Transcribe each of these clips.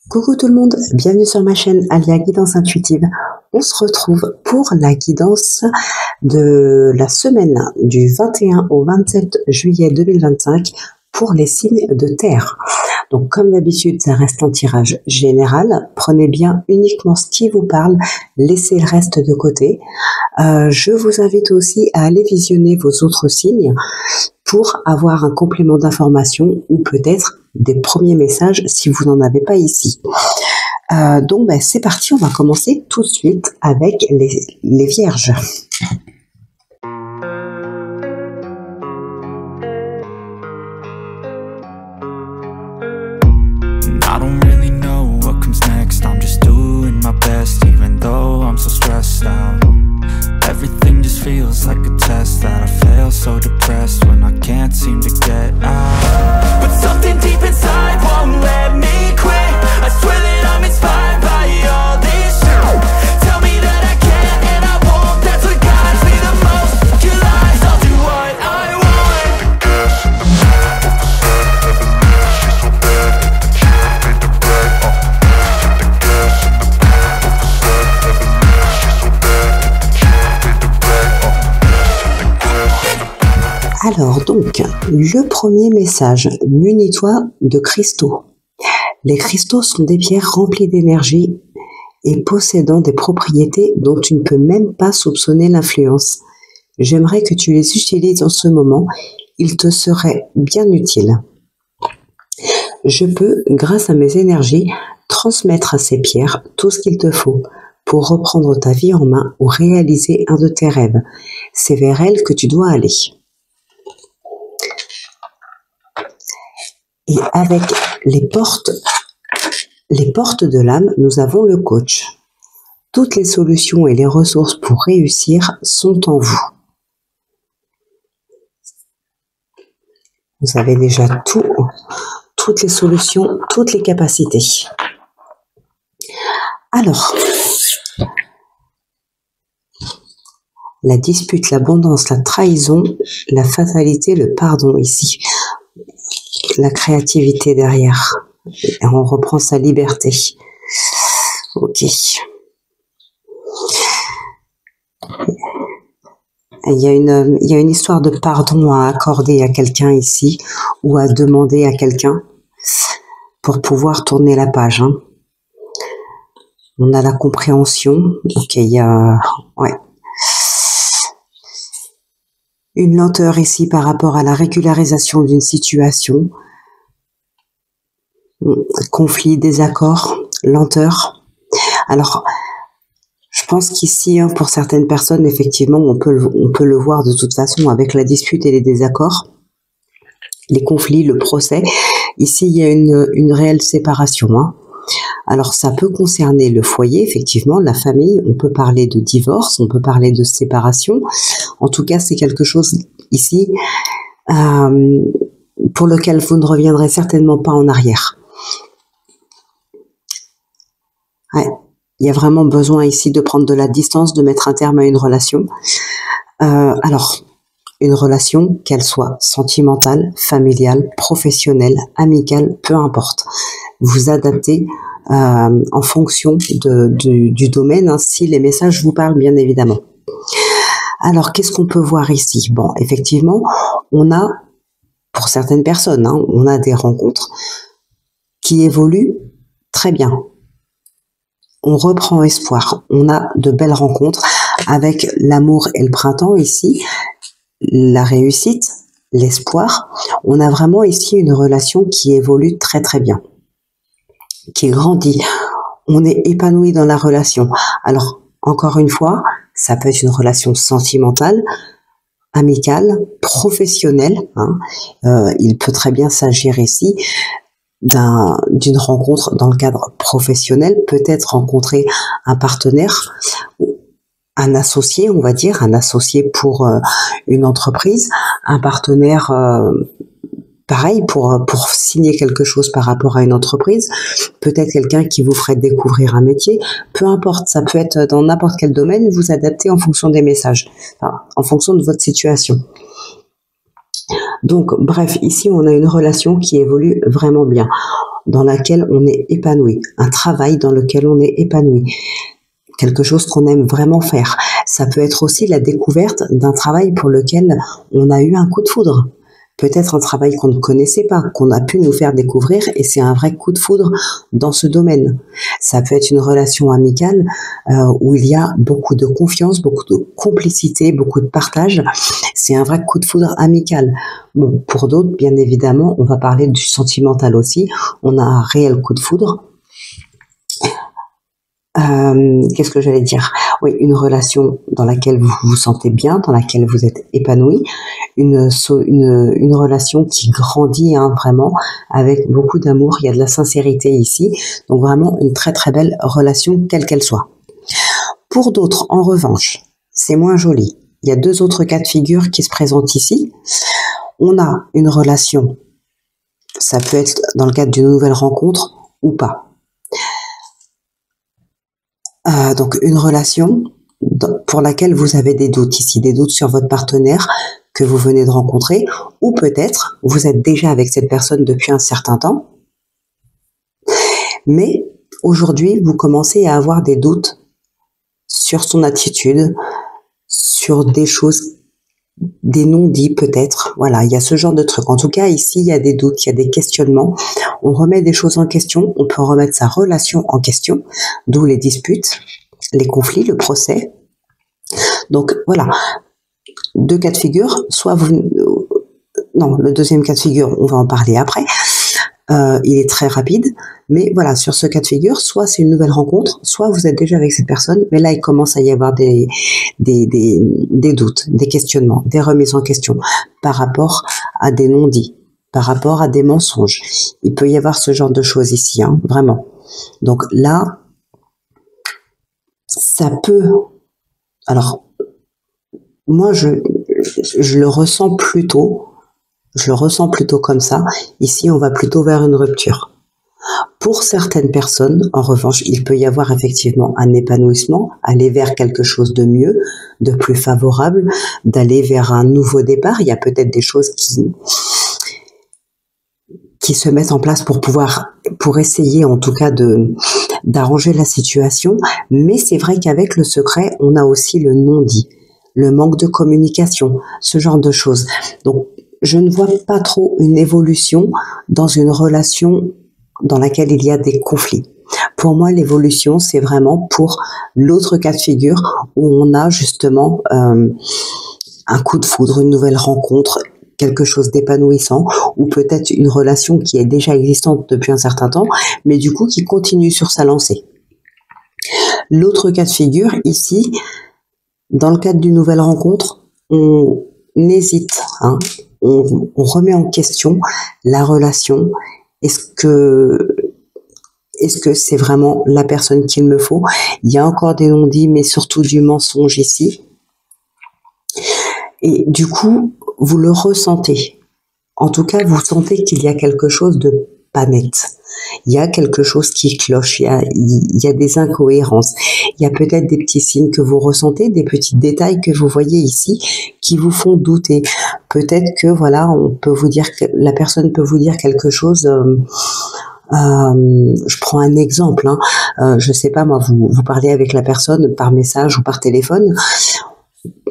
Coucou tout le monde, bienvenue sur ma chaîne Alia Guidance Intuitive. On se retrouve pour la guidance de la semaine du 21 au 27 juillet 2025 pour les signes de terre. Donc comme d'habitude, ça reste un tirage général. Prenez bien uniquement ce qui vous parle, laissez le reste de côté. Je vous invite aussi à aller visionner vos autres signes pour avoir un complément d'information ou peut-être des premiers messages si vous n'en avez pas ici. Donc c'est parti, on va commencer tout de suite avec les vierges. I don't really know what comes next. I'm just doing my best, even though I'm so stressed out. Everything just feels like a test that I fail, so depressed when I can't seem to get out. But something deep inside won't let me quit. I swear that I'm inspired by all this shit. Tell me that I can't and I won't. That's what guides me the most. Your lies, I'll do what I want. Alors donc, le premier message, munis-toi de cristaux. Les cristaux sont des pierres remplies d'énergie et possédant des propriétés dont tu ne peux même pas soupçonner l'influence. J'aimerais que tu les utilises en ce moment, ils te seraient bien utiles. Je peux, grâce à mes énergies, transmettre à ces pierres tout ce qu'il te faut pour reprendre ta vie en main ou réaliser un de tes rêves. C'est vers elles que tu dois aller. Et avec les portes de l'âme, nous avons le coach. Toutes les solutions et les ressources pour réussir sont en vous. Vous avez déjà toutes les solutions, toutes les capacités. Alors, la dispute, l'abondance, la trahison, la fatalité, le pardon ici. La créativité derrière. Et on reprend sa liberté. Ok. Il y a une histoire de pardon à accorder à quelqu'un ici, ou à demander à quelqu'un pour pouvoir tourner la page. Hein. On a la compréhension. Ok, il y a... Ouais. Une lenteur ici par rapport à la régularisation d'une situation. Conflit, désaccord, lenteur. Alors, je pense qu'ici, hein, pour certaines personnes, effectivement, on peut le voir de toute façon avec la dispute et les désaccords, les conflits, le procès. Ici, il y a une réelle séparation. Hein. Alors, ça peut concerner le foyer, effectivement, la famille. On peut parler de divorce, on peut parler de séparation. En tout cas, c'est quelque chose ici pour lequel vous ne reviendrez certainement pas en arrière. Ouais, il y a vraiment besoin ici de prendre de la distance, de mettre un terme à une relation. Alors, une relation, qu'elle soit sentimentale, familiale, professionnelle, amicale, peu importe. Vous adaptez en fonction du domaine, hein, si les messages vous parlent, bien évidemment. Alors, qu'est-ce qu'on peut voir ici? Bon, effectivement, on a, pour certaines personnes, hein, on a des rencontres qui évoluent très bien. On reprend espoir. On a de belles rencontres avec l'amour et le printemps ici, la réussite, l'espoir. On a vraiment ici une relation qui évolue très très bien, qui grandit. On est épanoui dans la relation. Alors, encore une fois, ça peut être une relation sentimentale, amicale, professionnelle. Hein. Il peut très bien s'agir ici d'une rencontre dans le cadre professionnel, peut-être rencontrer un partenaire, un associé, on va dire, un associé pour une entreprise, un partenaire pareil pour signer quelque chose par rapport à une entreprise, peut-être quelqu'un qui vous ferait découvrir un métier, peu importe, ça peut être dans n'importe quel domaine, vous adaptez en fonction des messages, enfin, en fonction de votre situation. Donc, bref, ici, on a une relation qui évolue vraiment bien. dans laquelle on est épanoui, un travail dans lequel on est épanoui, quelque chose qu'on aime vraiment faire. Ça peut être aussi la découverte d'un travail pour lequel on a eu un coup de foudre. Peut-être un travail qu'on ne connaissait pas, qu'on a pu nous faire découvrir et c'est un vrai coup de foudre dans ce domaine. Ça peut être une relation amicale où il y a beaucoup de confiance, beaucoup de complicité, beaucoup de partage. C'est un vrai coup de foudre amical. Bon, pour d'autres, bien évidemment, on va parler du sentimental aussi. On a un réel coup de foudre. Qu'est-ce que j'allais dire? Oui, une relation dans laquelle vous vous sentez bien, dans laquelle vous êtes épanoui, une relation qui grandit vraiment avec beaucoup d'amour. Il y a de la sincérité ici, donc vraiment une très très belle relation quelle qu'elle soit. Pour d'autres, en revanche, c'est moins joli. Il y a deux autres cas de figure qui se présentent ici. On a une relation, ça peut être dans le cadre d'une nouvelle rencontre ou pas. Donc une relation pour laquelle vous avez des doutes ici, des doutes sur votre partenaire que vous venez de rencontrer, ou peut-être vous êtes déjà avec cette personne depuis un certain temps, mais aujourd'hui vous commencez à avoir des doutes sur son attitude, sur des choses, des non-dits peut-être, voilà, il y a ce genre de truc. En tout cas ici il y a des doutes, il y a des questionnements, on remet des choses en question, on peut remettre sa relation en question, d'où les disputes, les conflits, le procès. Donc voilà, deux cas de figure, soit vous... Non, le deuxième cas de figure, on va en parler après, il est très rapide, mais voilà, sur ce cas de figure, soit c'est une nouvelle rencontre, soit vous êtes déjà avec cette personne, mais là il commence à y avoir des doutes, des questionnements, des remises en question par rapport à des non-dits, par rapport à des mensonges. Il peut y avoir ce genre de choses ici, hein, vraiment. Donc là, ça peut... Alors, moi, je le ressens plutôt, comme ça. Ici, on va plutôt vers une rupture. Pour certaines personnes, en revanche, il peut y avoir effectivement un épanouissement, aller vers quelque chose de mieux, de plus favorable, d'aller vers un nouveau départ. Il y a peut-être des choses qui se mettent en place pour essayer en tout cas d'arranger la situation. Mais c'est vrai qu'avec le secret, on a aussi le non-dit, le manque de communication, ce genre de choses. Donc, je ne vois pas trop une évolution dans une relation dans laquelle il y a des conflits. Pour moi, l'évolution, c'est vraiment pour l'autre cas de figure où on a justement un coup de foudre, une nouvelle rencontre, quelque chose d'épanouissant, ou peut-être une relation qui est déjà existante depuis un certain temps, mais du coup qui continue sur sa lancée. L'autre cas de figure, ici, dans le cadre d'une nouvelle rencontre, on hésite, hein, on remet en question la relation. Est-ce que c'est vraiment la personne qu'il me faut? Il y a encore des non-dits, mais surtout du mensonge ici. Et du coup, vous le ressentez. En tout cas, vous sentez qu'il y a quelque chose de pas net. Il y a quelque chose qui cloche, il y a des incohérences. Il y a peut-être des petits signes que vous ressentez, des petits détails que vous voyez ici qui vous font douter. Peut-être que voilà, la personne peut vous dire quelque chose. Je prends un exemple. Je sais pas moi, vous parlez avec la personne par message ou par téléphone.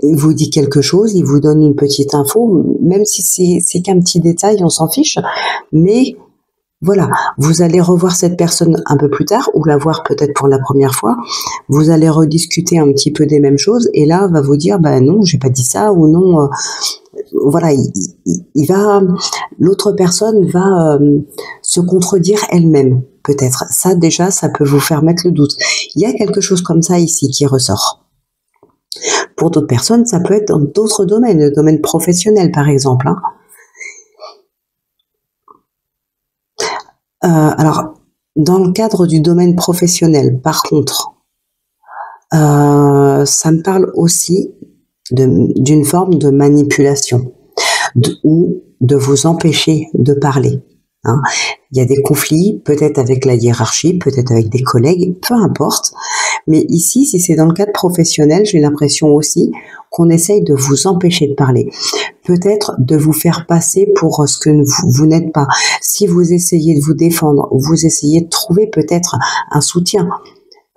Il vous dit quelque chose, il vous donne une petite info, même si c'est qu'un petit détail, on s'en fiche. Mais voilà, vous allez revoir cette personne un peu plus tard, ou la voir peut-être pour la première fois. Vous allez rediscuter un petit peu des mêmes choses, et là, va vous dire, non, j'ai pas dit ça, ou non. Voilà, l'autre personne va se contredire elle-même, peut-être. Ça, déjà, ça peut vous faire mettre le doute. Il y a quelque chose comme ça ici qui ressort. Pour d'autres personnes, ça peut être dans d'autres domaines, le domaine professionnel, par exemple. Alors, dans le cadre du domaine professionnel, par contre, ça me parle aussi d'une forme de manipulation ou de vous empêcher de parler. Hein. Il y a des conflits, peut-être avec la hiérarchie, peut-être avec des collègues, peu importe. Mais ici, si c'est dans le cadre professionnel, j'ai l'impression aussi qu'on essaye de vous empêcher de parler. Peut-être de vous faire passer pour ce que vous n'êtes pas. Si vous essayez de vous défendre, vous essayez de trouver peut-être un soutien.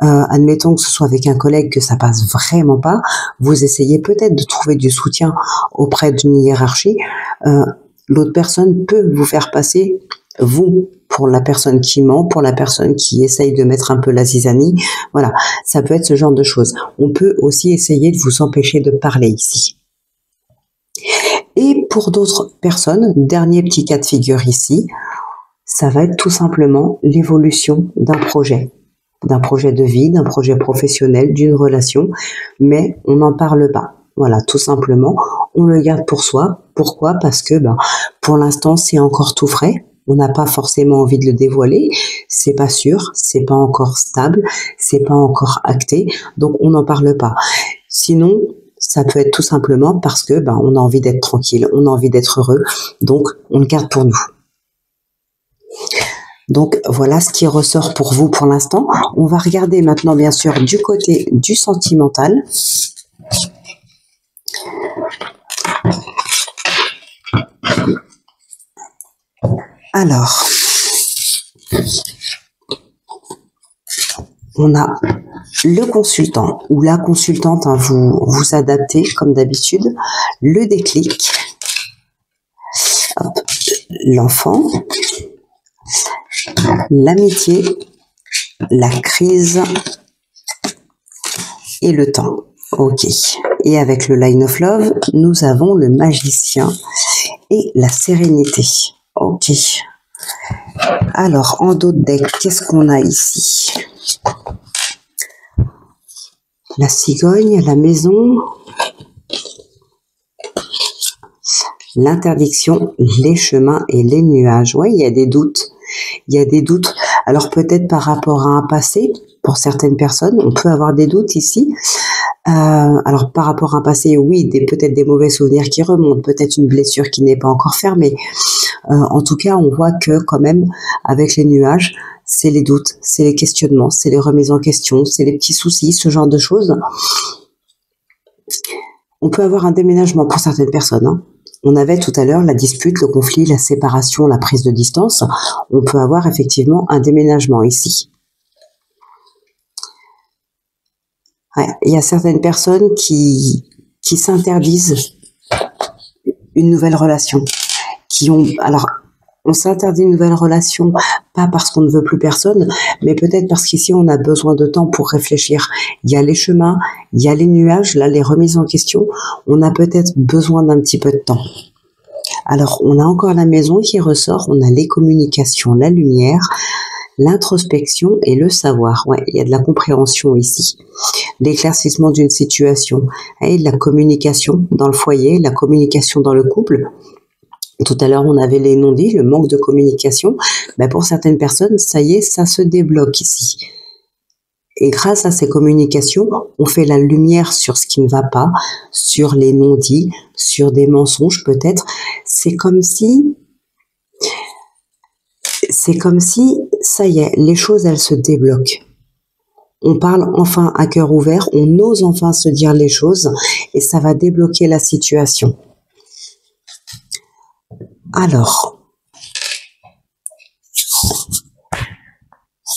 Admettons que ce soit avec un collègue que ça passe vraiment pas, vous essayez peut-être de trouver du soutien auprès d'une hiérarchie. L'autre personne peut vous faire passer, vous, pour la personne qui ment, pour la personne qui essaye de mettre un peu la zizanie. Voilà, ça peut être ce genre de choses. On peut aussi essayer de vous empêcher de parler ici. Et pour d'autres personnes, dernier petit cas de figure ici, ça va être tout simplement l'évolution d'un projet de vie, d'un projet professionnel, d'une relation, mais on n'en parle pas. Voilà, tout simplement, on le garde pour soi. Pourquoi? Parce que pour l'instant, c'est encore tout frais. On n'a pas forcément envie de le dévoiler. C'est pas sûr, c'est pas encore stable, c'est pas encore acté, donc on n'en parle pas. Sinon, ça peut être tout simplement parce que on a envie d'être tranquille, on a envie d'être heureux, donc on le garde pour nous. Donc voilà ce qui ressort pour vous pour l'instant. On va regarder maintenant bien sûr du côté du sentimental. Alors, on a le consultant ou la consultante, hein, vous adaptez comme d'habitude, le déclic, l'enfant, l'amitié, la crise et le temps. Ok. Et avec le Line of Love, nous avons le magicien et la sérénité. Ok. Alors, en dos de deck, qu'est-ce qu'on a ici? La cigogne, la maison, l'interdiction, les chemins et les nuages. Ouais, il y a des doutes. Il y a des doutes. Alors peut-être par rapport à un passé, pour certaines personnes, on peut avoir des doutes ici. Alors par rapport à un passé, oui, peut-être des mauvais souvenirs qui remontent, peut-être une blessure qui n'est pas encore fermée. En tout cas, on voit que quand même, avec les nuages, c'est les doutes, c'est les questionnements, c'est les remises en question, c'est les petits soucis, ce genre de choses. On peut avoir un déménagement pour certaines personnes. Hein. On avait tout à l'heure la dispute, le conflit, la séparation, la prise de distance. On peut avoir effectivement un déménagement ici. Ouais, il y a certaines personnes qui s'interdisent une nouvelle relation. Alors, on s'interdit une nouvelle relation, pas parce qu'on ne veut plus personne, mais peut-être parce qu'ici, on a besoin de temps pour réfléchir. Il y a les chemins, il y a les nuages, là, les remises en question. On a peut-être besoin d'un petit peu de temps. Alors, on a encore la maison qui ressort, on a les communications, la lumière, l'introspection et le savoir. Ouais, il y a de la compréhension ici. L'éclaircissement d'une situation, et la communication dans le foyer, la communication dans le couple. Tout à l'heure, on avait les non-dits, le manque de communication. Pour certaines personnes, ça y est, ça se débloque ici. Et grâce à ces communications, on fait la lumière sur ce qui ne va pas, sur les non-dits, sur des mensonges peut-être. C'est comme si, ça y est, les choses, elles se débloquent. On parle enfin à cœur ouvert, on ose enfin se dire les choses et ça va débloquer la situation. Alors,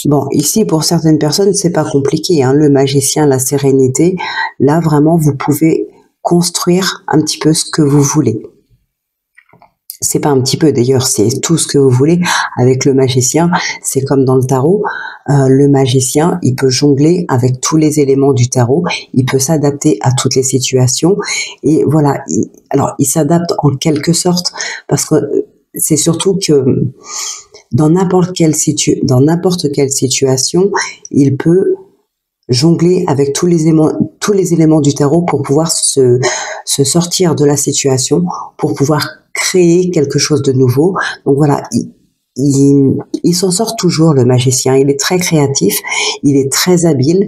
bon, ici, pour certaines personnes, c'est pas compliqué, hein, le magicien, la sérénité, là, vraiment, vous pouvez construire un petit peu ce que vous voulez. C'est pas un petit peu, d'ailleurs, c'est tout ce que vous voulez. Avec le magicien, c'est comme dans le tarot, le magicien, il peut jongler avec tous les éléments du tarot, il peut s'adapter à toutes les situations, et voilà, il s'adapte en quelque sorte, parce que c'est surtout que dans n'importe quelle situation, il peut jongler avec tous les éléments du tarot pour pouvoir se sortir de la situation, pour pouvoir créer quelque chose de nouveau. Donc voilà, il s'en sort toujours, le magicien. Il est très créatif, il est très habile.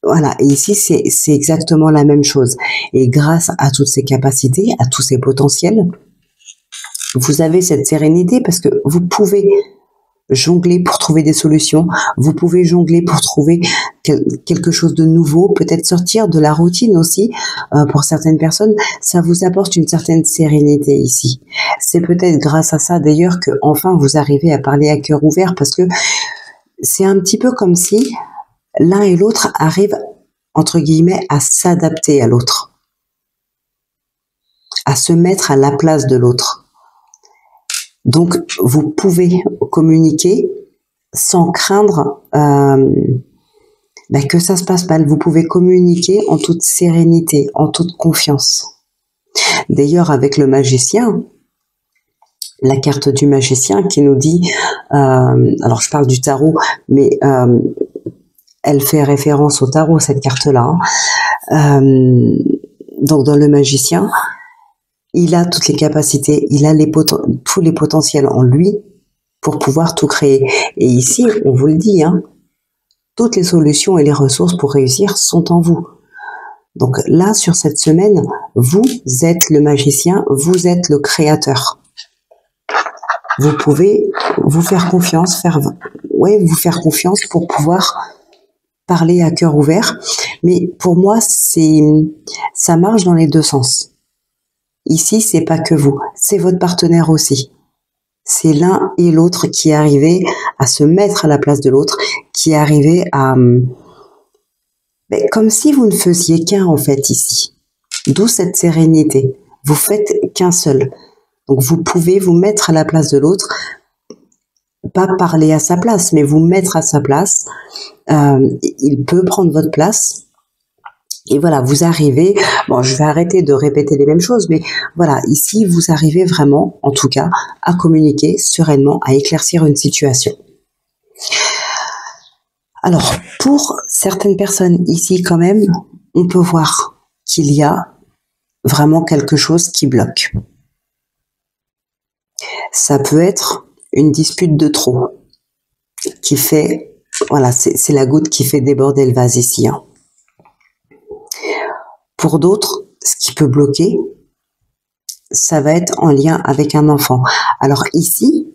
Voilà, et ici, c'est exactement la même chose. Et grâce à toutes ces capacités, à tous ces potentiels, Vous avez cette sérénité parce que vous pouvez jongler pour trouver des solutions, vous pouvez jongler pour trouver quelque chose de nouveau, peut-être sortir de la routine aussi. Pour certaines personnes, ça vous apporte une certaine sérénité ici. C'est peut-être grâce à ça d'ailleurs que enfin vous arrivez à parler à cœur ouvert, parce que c'est un petit peu comme si l'un et l'autre arrivent, entre guillemets, à s'adapter à l'autre, à se mettre à la place de l'autre. Donc, vous pouvez communiquer sans craindre que ça se passe mal. Vous pouvez communiquer en toute sérénité, en toute confiance. D'ailleurs, avec le magicien, la carte du magicien qui nous dit, alors je parle du tarot, mais elle fait référence au tarot, cette carte-là. Donc, dans le magicien, il a toutes les capacités, il a tous les potentiels en lui pour pouvoir tout créer. Et ici, on vous le dit, toutes les solutions et les ressources pour réussir sont en vous. Donc là, sur cette semaine, vous êtes le magicien, vous êtes le créateur. Vous pouvez vous faire confiance, vous faire confiance pour pouvoir parler à cœur ouvert. Mais pour moi, ça marche dans les deux sens. Ici, c'est pas que vous, c'est votre partenaire aussi. C'est l'un et l'autre qui est arrivé à se mettre à la place de l'autre, qui est arrivé à... comme si vous ne faisiez qu'un en fait ici. D'où cette sérénité. Vous faites qu'un seul. Donc vous pouvez vous mettre à la place de l'autre, pas parler à sa place, mais vous mettre à sa place. Il peut prendre votre place. Et voilà, vous arrivez, je vais arrêter de répéter les mêmes choses, mais voilà, ici, vous arrivez vraiment, en tout cas, à communiquer sereinement, à éclaircir une situation. Alors, pour certaines personnes ici, quand même, on peut voir qu'il y a vraiment quelque chose qui bloque. Ça peut être une dispute de trop, qui fait, voilà, c'est la goutte qui fait déborder le vase ici, Pour d'autres, ce qui peut bloquer, ça va être en lien avec un enfant. Alors ici,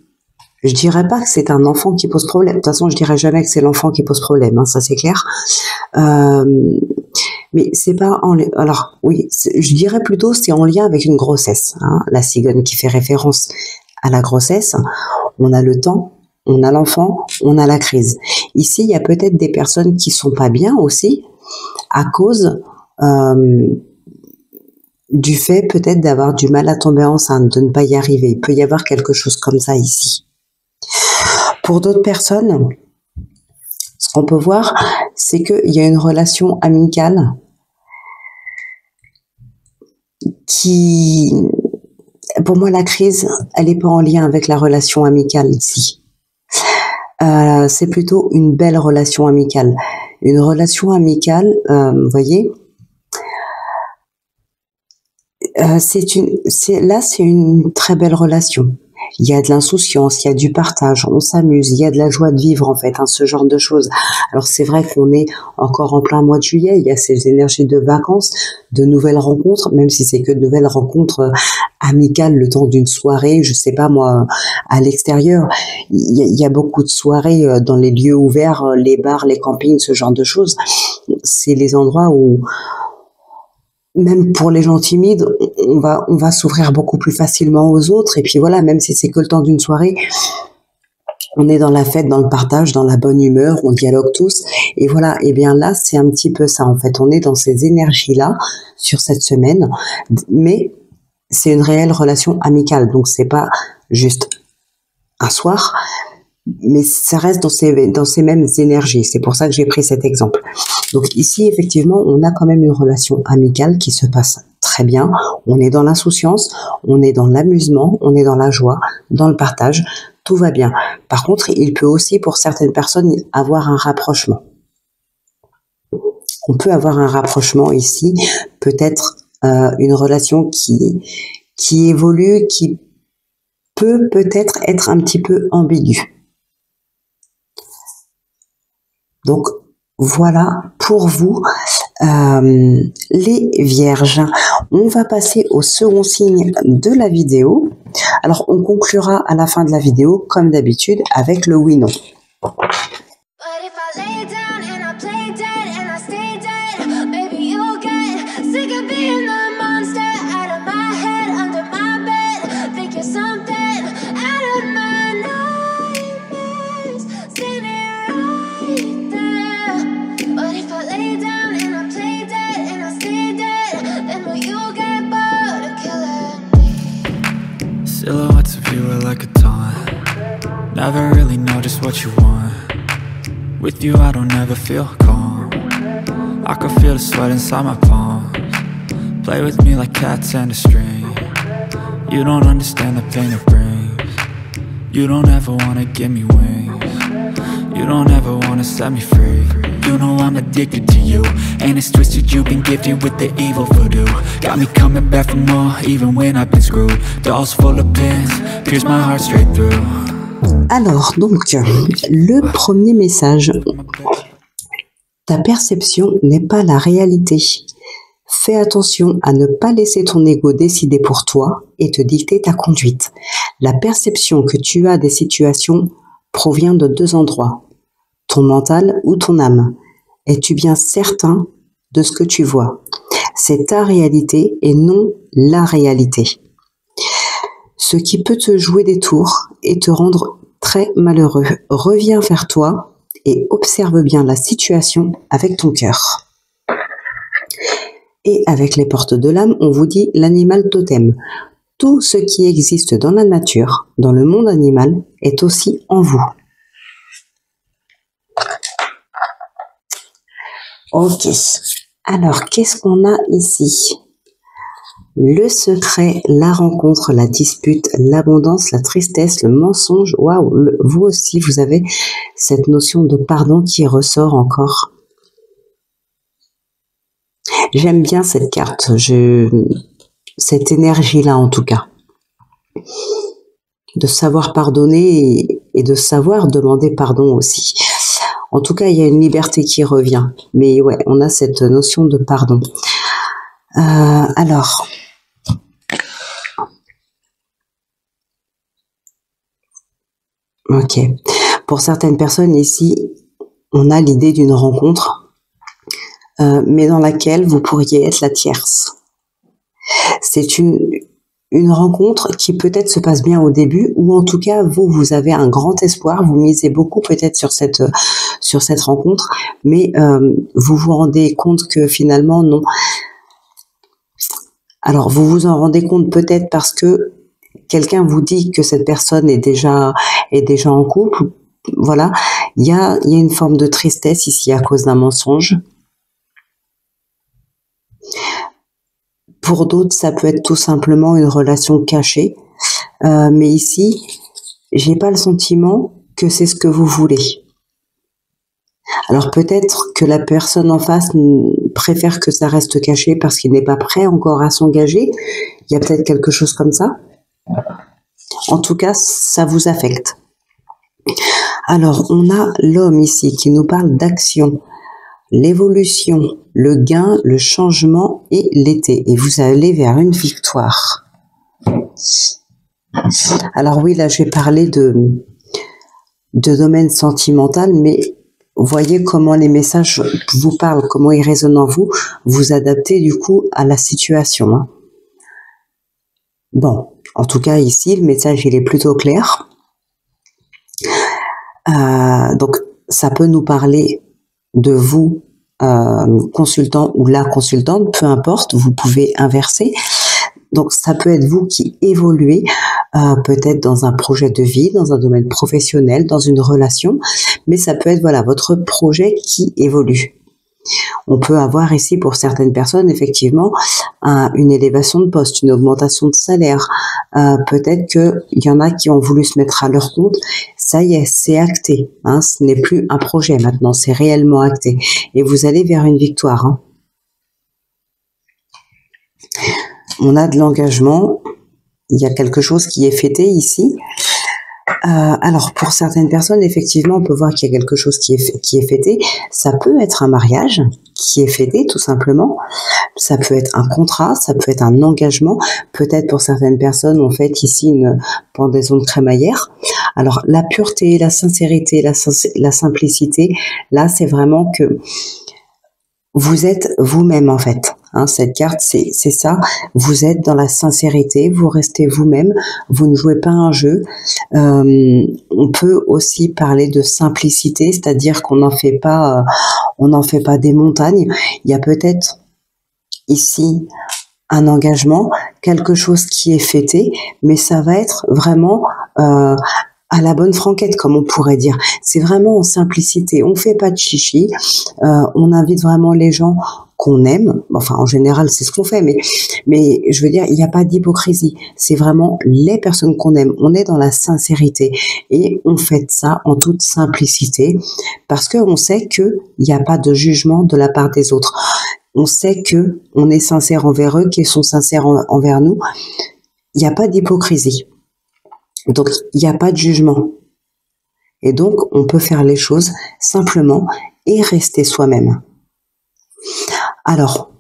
je dirais pas que c'est un enfant qui pose problème. De toute façon, je dirais jamais que c'est l'enfant qui pose problème, ça c'est clair. Mais c'est pas en... Alors oui, je dirais plutôt c'est en lien avec une grossesse. La cigogne qui fait référence à la grossesse. On a le temps, on a l'enfant, on a la crise. Ici, il y a peut-être des personnes qui sont pas bien aussi à cause... du fait peut-être d'avoir du mal à tomber enceinte, de ne pas y arriver. Il peut y avoir quelque chose comme ça ici. Pour d'autres personnes, ce qu'on peut voir, c'est qu'il y a une relation amicale qui... Pour moi, la crise, elle n'est pas en lien avec la relation amicale ici. C'est plutôt une belle relation amicale. Une relation amicale, vous voyez, c'est une très belle relation. Il y a de l'insouciance, il y a du partage, on s'amuse, il y a de la joie de vivre en fait, ce genre de choses. Alors c'est vrai qu'on est encore en plein mois de juillet, il y a ces énergies de vacances, de nouvelles rencontres, même si c'est que de nouvelles rencontres amicales le temps d'une soirée, je sais pas moi, à l'extérieur. Il y a beaucoup de soirées dans les lieux ouverts, les bars, les campings, ce genre de choses. C'est les endroits où même pour les gens timides, on va s'ouvrir beaucoup plus facilement aux autres. Et puis voilà, même si c'est que le temps d'une soirée, on est dans la fête, dans le partage, dans la bonne humeur, on dialogue tous. Et voilà, et bien là, c'est un petit peu ça en fait. On est dans ces énergies-là sur cette semaine, mais c'est une réelle relation amicale. Donc c'est pas juste un soir, mais ça reste dans ces mêmes énergies. C'est pour ça que j'ai pris cet exemple. Donc ici, effectivement, on a quand même une relation amicale qui se passe très bien. On est dans l'insouciance, on est dans l'amusement, on est dans la joie, dans le partage. Tout va bien. Par contre, il peut aussi, pour certaines personnes, avoir un rapprochement. On peut avoir un rapprochement ici, peut-être une relation qui évolue, qui peut peut-être être un petit peu ambiguë. Donc, voilà pour vous, les vierges. On va passer au second signe de la vidéo. Alors, on conclura à la fin de la vidéo, comme d'habitude, avec le oui-non. Silhouettes of you are like a taunt. Never really know just what you want. With you I don't ever feel calm. I can feel the sweat inside my palms. Play with me like cats and a string. You don't understand the pain it brings. You don't ever wanna give me wings. You don't ever wanna set me free. You know I'm addicted to you, and it's twisted, you've been gifted with the evil voodoo. Got me coming back for more, even when I've been screwed. Dolls full of pins, pierce my heart straight through. Alors, donc, le premier message. Ta perception n'est pas la réalité. Fais attention à ne pas laisser ton ego décider pour toi et te dicter ta conduite. La perception que tu as des situations provient de deux endroits, ton mental ou ton âme. Es-tu bien certain de ce que tu vois? C'est ta réalité et non la réalité. Ce qui peut te jouer des tours et te rendre très malheureux. Reviens vers toi et observe bien la situation avec ton cœur. Et avec les portes de l'âme, on vous dit l'animal totem. Tout ce qui existe dans la nature, dans le monde animal, est aussi en vous. Ok. Alors, qu'est-ce qu'on a ici? Le secret, la rencontre, la dispute, l'abondance, la tristesse, le mensonge. Waouh, vous aussi, vous avez cette notion de pardon qui ressort encore. J'aime bien cette carte, cette énergie-là en tout cas. De savoir pardonner et de savoir demander pardon aussi. En tout cas, il y a une liberté qui revient. Mais ouais, on a cette notion de pardon. Alors... Ok. Pour certaines personnes ici, on a l'idée d'une rencontre, mais dans laquelle vous pourriez être la tierce. C'est une rencontre qui peut-être se passe bien au début, ou en tout cas, vous avez un grand espoir, vous misez beaucoup peut-être sur cette rencontre, mais vous vous rendez compte que finalement, non. Alors, vous vous en rendez compte peut-être parce que quelqu'un vous dit que cette personne est déjà en couple. Voilà, il y a une forme de tristesse ici à cause d'un mensonge. Pour d'autres, ça peut être tout simplement une relation cachée. Mais ici, j'ai pas le sentiment que c'est ce que vous voulez. Alors peut-être que la personne en face préfère que ça reste caché parce qu'il n'est pas prêt encore à s'engager. Il y a peut-être quelque chose comme ça. En tout cas, ça vous affecte. Alors, on a l'homme ici qui nous parle d'action, l'évolution, le gain, le changement et l'été. Et vous allez vers une victoire. Alors oui, là, je vais parler de domaine sentimental, mais voyez comment les messages vous parlent, comment ils résonnent en vous. Vous adaptez du coup à la situation. Hein. Bon, en tout cas ici, le message il est plutôt clair. Donc, ça peut nous parler de vous, consultant ou la consultante, peu importe, vous pouvez inverser. Donc, ça peut être vous qui évoluez, peut-être dans un projet de vie, dans un domaine professionnel, dans une relation, mais ça peut être voilà votre projet qui évolue. On peut avoir ici pour certaines personnes effectivement une élévation de poste, une augmentation de salaire. Peut-être qu'il y en a qui ont voulu se mettre à leur compte. Ça y est, c'est acté. Hein, ce n'est plus un projet maintenant, c'est réellement acté. Et vous allez vers une victoire. Hein. On a de l'engagement. Il y a quelque chose qui est fêté ici. Alors, pour certaines personnes, effectivement, on peut voir qu'il y a quelque chose qui est fêté. Ça peut être un mariage qui est fêté, tout simplement. Ça peut être un contrat, ça peut être un engagement. Peut-être pour certaines personnes, on fait ici une pendaison de crémaillère. Alors, la pureté, la sincérité, la simplicité, là, c'est vraiment que vous êtes vous-même, en fait. Hein, cette carte, c'est ça. Vous êtes dans la sincérité, vous restez vous-même, vous ne jouez pas un jeu. On peut aussi parler de simplicité, c'est-à-dire qu'on n'en fait pas, des montagnes. Il y a peut-être ici un engagement, quelque chose qui est fêté, mais ça va être vraiment à la bonne franquette, comme on pourrait dire. C'est vraiment en simplicité. On fait pas de chichi. On invite vraiment les gens qu'on aime. Enfin, en général, c'est ce qu'on fait. Mais je veux dire, il n'y a pas d'hypocrisie. C'est vraiment les personnes qu'on aime. On est dans la sincérité et on fait ça en toute simplicité parce qu'on sait qu'il n'y a pas de jugement de la part des autres. On sait que on est sincère envers eux, qu'ils sont sincères envers nous. Il n'y a pas d'hypocrisie. Donc, il n'y a pas de jugement. Et donc, on peut faire les choses simplement et rester soi-même. Alors,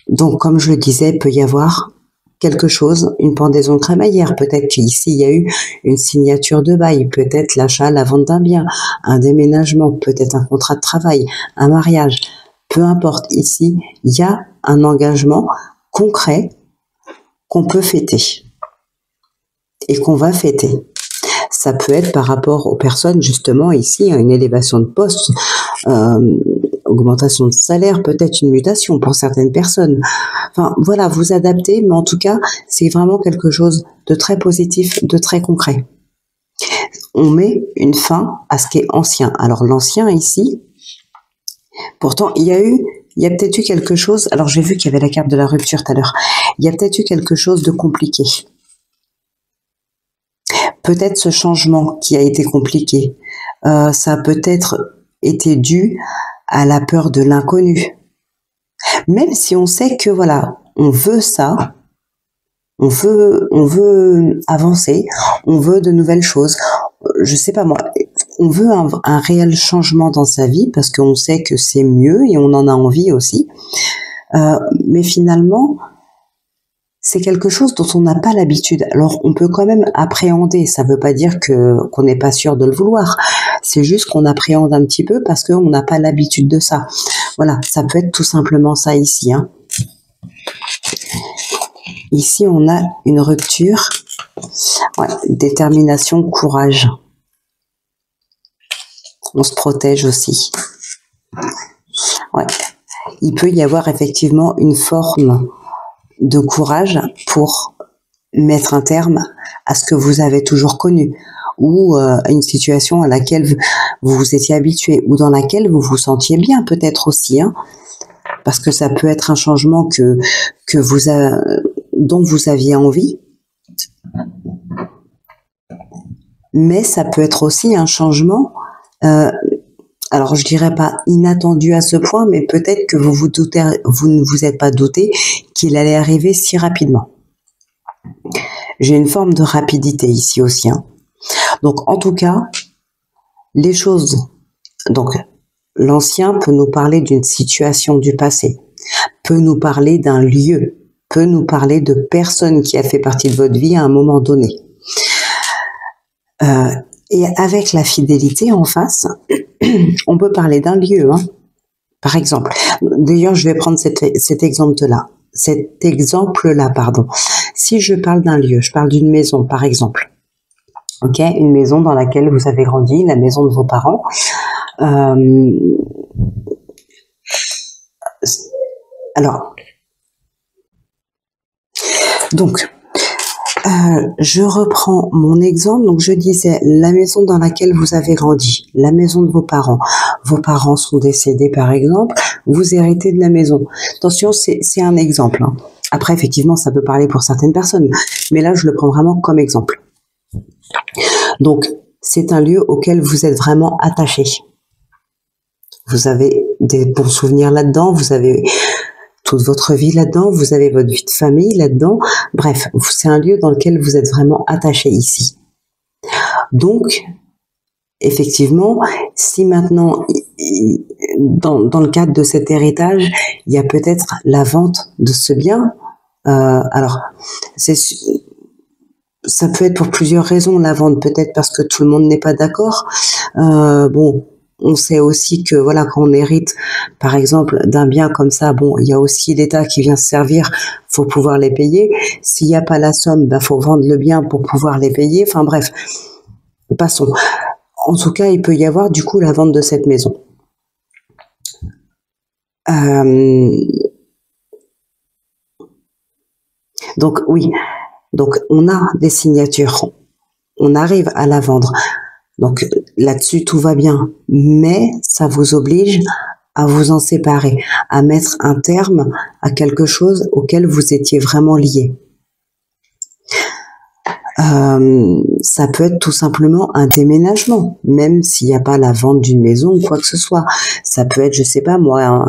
donc, comme je le disais, il peut y avoir quelque chose, une pendaison de crémaillère. Peut-être qu'ici, il y a eu une signature de bail, peut-être l'achat, la vente d'un bien, un déménagement, peut-être un contrat de travail, un mariage. Peu importe, ici, il y a un engagement concret qu'on peut fêter. Et qu'on va fêter. Ça peut être par rapport aux personnes, justement, ici, une élévation de poste, augmentation de salaire, peut-être une mutation pour certaines personnes. Enfin, voilà, vous adaptez, mais en tout cas, c'est vraiment quelque chose de très positif, de très concret. On met une fin à ce qui est ancien. Alors, l'ancien, ici, pourtant, il y a peut-être eu quelque chose, alors j'ai vu qu'il y avait la carte de la rupture tout à l'heure, il y a peut-être eu quelque chose de compliqué. Peut-être ce changement qui a été compliqué, ça a peut-être été dû à la peur de l'inconnu. Même si on sait que voilà, on veut ça, on veut avancer, on veut de nouvelles choses. Je sais pas moi, on veut un réel changement dans sa vie parce qu'on sait que c'est mieux et on en a envie aussi. Mais finalement, c'est quelque chose dont on n'a pas l'habitude. Alors, on peut quand même appréhender. Ça ne veut pas dire qu'on n'est pas sûr de le vouloir. C'est juste qu'on appréhende un petit peu parce qu'on n'a pas l'habitude de ça. Voilà, ça peut être tout simplement ça ici. Hein. Ici, on a une rupture. Ouais, détermination, courage. On se protège aussi. Ouais. Il peut y avoir effectivement une forme de courage pour mettre un terme à ce que vous avez toujours connu ou à une situation à laquelle vous vous étiez habitué ou dans laquelle vous vous sentiez bien peut-être aussi, hein, parce que ça peut être un changement dont vous aviez envie, mais ça peut être aussi un changement alors je dirais pas inattendu à ce point, mais peut-être que vous ne vous êtes pas douté qu'il allait arriver si rapidement. J'ai une forme de rapidité ici aussi. Hein. Donc en tout cas, les choses. Donc l'ancien peut nous parler d'une situation du passé, peut nous parler d'un lieu, peut nous parler de personne qui a fait partie de votre vie à un moment donné. Et avec la fidélité en face, on peut parler d'un lieu, hein. Par exemple. D'ailleurs, je vais prendre cet exemple-là. Si je parle d'un lieu, je parle d'une maison, par exemple. Ok, une maison dans laquelle vous avez grandi, la maison de vos parents. Alors, donc, je reprends mon exemple. Donc, je disais la maison dans laquelle vous avez grandi, la maison de vos parents. Vos parents sont décédés, par exemple. Vous héritez de la maison. Attention, c'est un exemple. Hein. Après, effectivement, ça peut parler pour certaines personnes. Mais là, je le prends vraiment comme exemple. Donc, c'est un lieu auquel vous êtes vraiment attaché. Vous avez des bons souvenirs là-dedans. Vous avez toute votre vie là-dedans, vous avez votre vie de famille là-dedans. Bref, c'est un lieu dans lequel vous êtes vraiment attaché ici. Donc, effectivement, si maintenant, dans le cadre de cet héritage, il y a peut-être la vente de ce bien, alors, ça peut être pour plusieurs raisons, la vente, peut-être parce que tout le monde n'est pas d'accord. Bon, on sait aussi que voilà, quand on hérite, par exemple, d'un bien comme ça, bon, il y a aussi l'État qui vient se servir, faut pouvoir les payer. S'il n'y a pas la somme, faut vendre le bien pour pouvoir les payer. Enfin bref, passons. En tout cas, il peut y avoir du coup la vente de cette maison. Donc oui, donc on a des signatures, on arrive à la vendre. Donc là-dessus, tout va bien, mais ça vous oblige à vous en séparer, à mettre un terme à quelque chose auquel vous étiez vraiment lié. Ça peut être tout simplement un déménagement, même s'il n'y a pas la vente d'une maison ou quoi que ce soit. Ça peut être, je sais pas moi,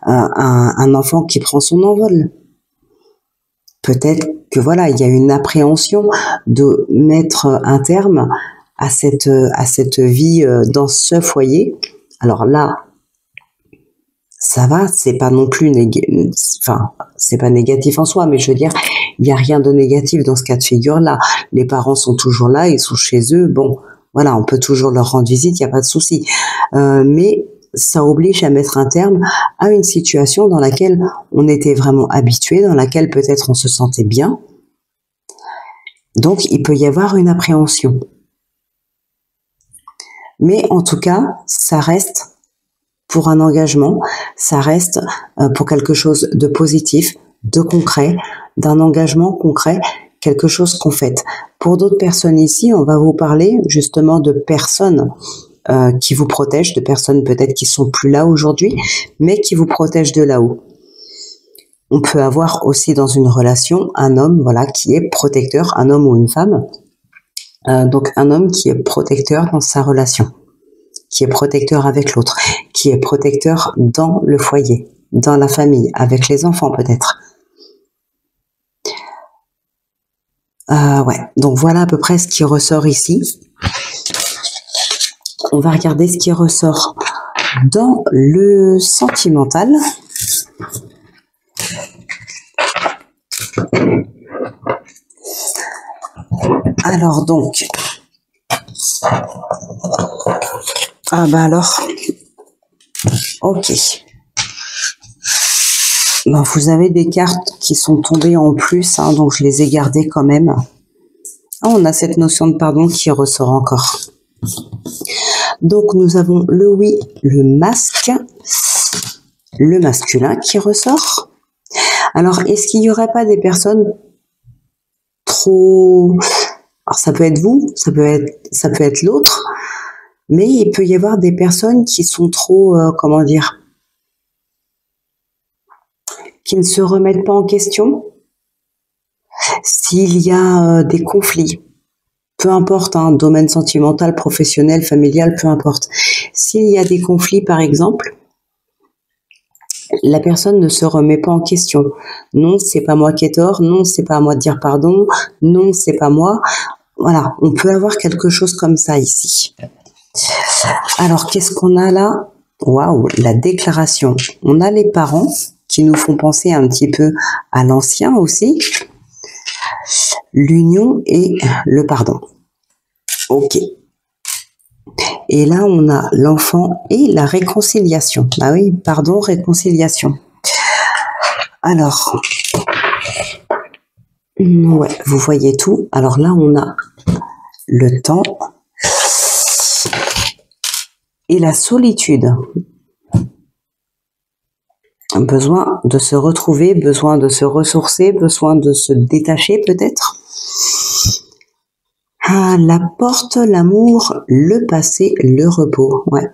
un enfant qui prend son envol. Peut-être que voilà, il y a une appréhension de mettre un terme à cette vie dans ce foyer. Alors là, ça va, c'est pas non plus c'est pas négatif en soi, mais je veux dire, il n'y a rien de négatif dans ce cas de figure-là. Les parents sont toujours là, ils sont chez eux. Bon, voilà, on peut toujours leur rendre visite, il n'y a pas de souci. Mais ça oblige à mettre un terme à une situation dans laquelle on était vraiment habitué, dans laquelle peut-être on se sentait bien. Donc, il peut y avoir une appréhension. Mais en tout cas, ça reste pour un engagement, ça reste pour quelque chose de positif, de concret, d'un engagement concret, quelque chose qu'on fait. Pour d'autres personnes ici, on va vous parler justement de personnes qui vous protègent, de personnes peut-être qui sont plus là aujourd'hui, mais qui vous protègent de là-haut. On peut avoir aussi dans une relation un homme, voilà, qui est protecteur, un homme ou une femme. Donc un homme qui est protecteur dans sa relation, qui est protecteur avec l'autre, qui est protecteur dans le foyer, dans la famille, avec les enfants peut-être. Ouais, donc voilà à peu près ce qui ressort ici. On va regarder ce qui ressort dans le sentimental. Alors donc, alors, ok. Ben, vous avez des cartes qui sont tombées en plus, hein, donc je les ai gardées quand même. On a cette notion de pardon qui ressort encore. Donc nous avons le oui, le masque, le masculin qui ressort. Alors, est-ce qu'il n'y aurait pas des personnes trop... Alors ça peut être vous, ça peut être l'autre, mais il peut y avoir des personnes qui sont trop, comment dire, qui ne se remettent pas en question. S'il y a des conflits, peu importe, hein, domaine sentimental, professionnel, familial, peu importe. S'il y a des conflits, par exemple, la personne ne se remet pas en question. Non, c'est pas moi qui ai tort. Non, c'est pas à moi de dire pardon. Non, c'est pas moi. Voilà, on peut avoir quelque chose comme ça ici. Alors, qu'est-ce qu'on a là? Waouh, la déclaration. On a les parents qui nous font penser un petit peu à l'ancien aussi. L'union et le pardon. Ok. Et là, on a l'enfant et la réconciliation. Ah oui, pardon, réconciliation. Alors, ouais, vous voyez tout. Alors là, on a le temps et la solitude. Besoin de se retrouver, besoin de se ressourcer, besoin de se détacher peut-être. Ah, la porte, l'amour, le passé, le repos. Ouais.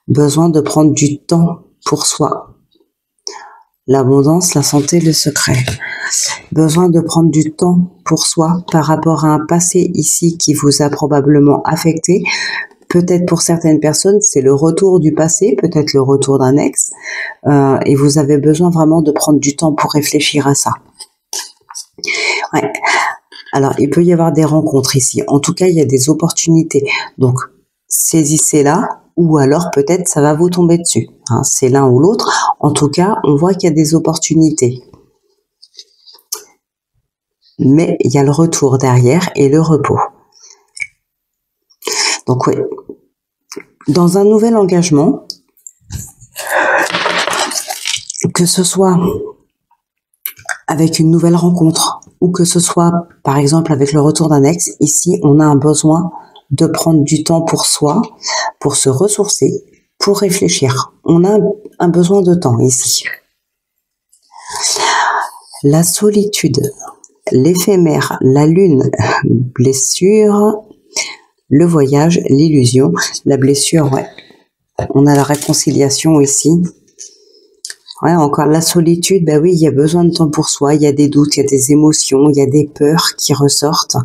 Besoin de prendre du temps pour soi. L'abondance, la santé, le secret. Besoin de prendre du temps pour soi par rapport à un passé ici qui vous a probablement affecté. Peut-être pour certaines personnes, c'est le retour du passé, peut-être le retour d'un ex. Et vous avez besoin vraiment de prendre du temps pour réfléchir à ça. Ouais. Alors, il peut y avoir des rencontres ici. En tout cas, il y a des opportunités. Donc, saisissez-la ou alors peut-être ça va vous tomber dessus. Hein, c'est l'un ou l'autre. En tout cas, on voit qu'il y a des opportunités. Mais il y a le retour derrière et le repos. Donc, oui. Dans un nouvel engagement, que ce soit avec une nouvelle rencontre ou que ce soit, par exemple, avec le retour d'un ex, ici, on a un besoin de prendre du temps pour soi, pour se ressourcer, pour réfléchir. On a un besoin de temps ici. La solitude, l'éphémère, la lune, blessure, le voyage, l'illusion, la blessure, ouais. On a la réconciliation ici. Ouais, encore la solitude, ben oui, il y a besoin de temps pour soi, il y a des doutes, il y a des émotions, il y a des peurs qui ressortent.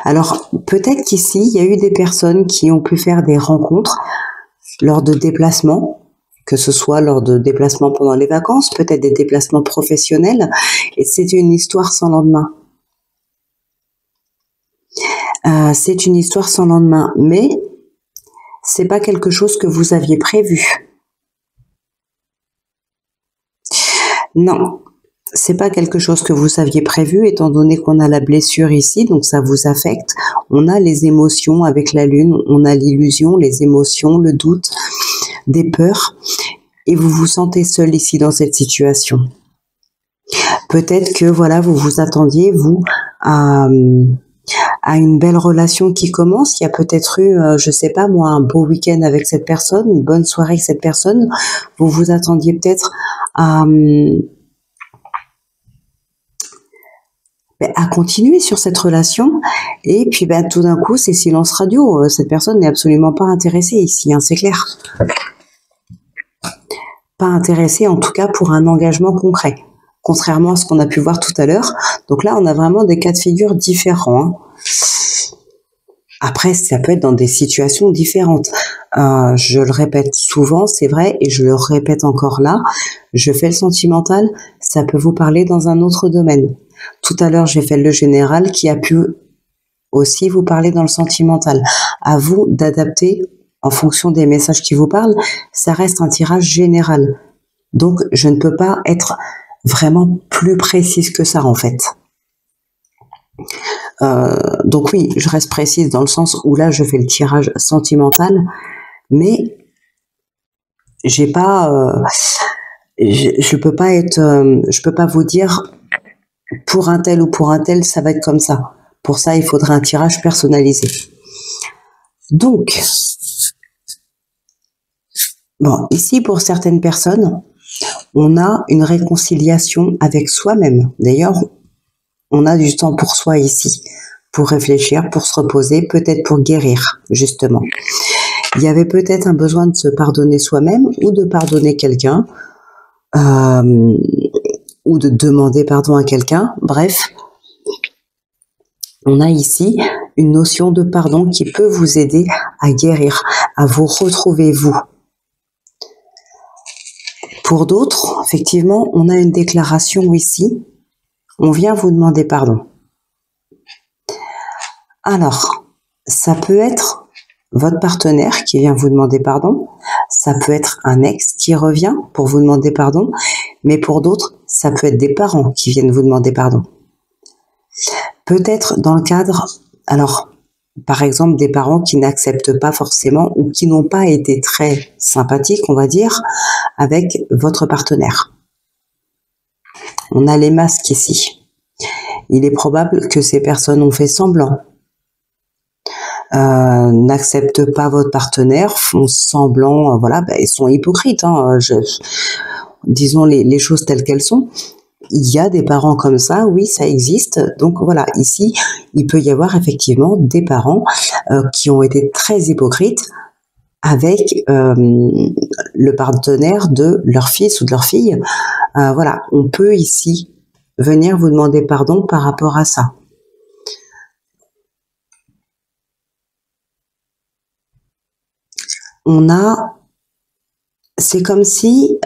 Alors, peut-être qu'ici, il y a eu des personnes qui ont pu faire des rencontres lors de déplacements, que ce soit lors de déplacements pendant les vacances, peut-être des déplacements professionnels, et c'est une histoire sans lendemain. C'est une histoire sans lendemain, mais c'est pas quelque chose que vous aviez prévu. Non, c'est pas quelque chose que vous aviez prévu, étant donné qu'on a la blessure ici, donc ça vous affecte. On a les émotions avec la lune, on a l'illusion, les émotions, le doute, des peurs, et vous vous sentez seul ici dans cette situation. Peut-être que voilà, vous vous attendiez, vous, à une belle relation qui commence. Il y a peut-être eu, je sais pas moi, un beau week-end avec cette personne, une bonne soirée avec cette personne. Vous vous attendiez peut-être à continuer sur cette relation, et puis tout d'un coup, c'est silence radio. Cette personne n'est absolument pas intéressée ici, hein, c'est clair. Pas intéressée, en tout cas, pour un engagement concret, contrairement à ce qu'on a pu voir tout à l'heure. Donc là, on a vraiment des cas de figure différents, hein. Après, ça peut être dans des situations différentes. Je le répète souvent, c'est vrai, et je le répète encore là, je fais le sentimental, ça peut vous parler dans un autre domaine. Tout à l'heure, j'ai fait le général qui a pu aussi vous parler dans le sentimental. À vous d'adapter en fonction des messages qui vous parlent. Ça reste un tirage général. Donc, je ne peux pas être vraiment plus précise que ça, en fait. Donc oui, je reste précise dans le sens où là, je fais le tirage sentimental, mais j'ai pas, je peux pas être, je peux pas vous dire pour un tel ou pour un tel, ça va être comme ça. Pour ça, il faudrait un tirage personnalisé. Donc, bon, ici, pour certaines personnes, on a une réconciliation avec soi-même. D'ailleurs, on a du temps pour soi ici, pour réfléchir, pour se reposer, peut-être pour guérir, justement. Il y avait peut-être un besoin de se pardonner soi-même ou de pardonner quelqu'un, ou de demander pardon à quelqu'un. Bref, on a ici une notion de pardon qui peut vous aider à guérir, à vous retrouver vous. Pour d'autres, effectivement, on a une déclaration ici. On vient vous demander pardon. Alors, ça peut être votre partenaire qui vient vous demander pardon. Ça peut être un ex qui revient pour vous demander pardon. Mais pour d'autres, ça peut être des parents qui viennent vous demander pardon. Peut-être dans le cadre, alors, par exemple, des parents qui n'acceptent pas forcément ou qui n'ont pas été très sympathiques, on va dire, avec votre partenaire. On a les masques ici. Il est probable que ces personnes ont fait semblant, n'acceptent pas votre partenaire, font semblant, voilà, ils sont hypocrites, hein, disons les choses telles qu'elles sont. Il y a des parents comme ça, oui, ça existe. Donc voilà, ici, il peut y avoir effectivement des parents qui ont été très hypocrites avec le partenaire de leur fils ou de leur fille. Voilà, on peut ici venir vous demander pardon par rapport à ça. C'est comme si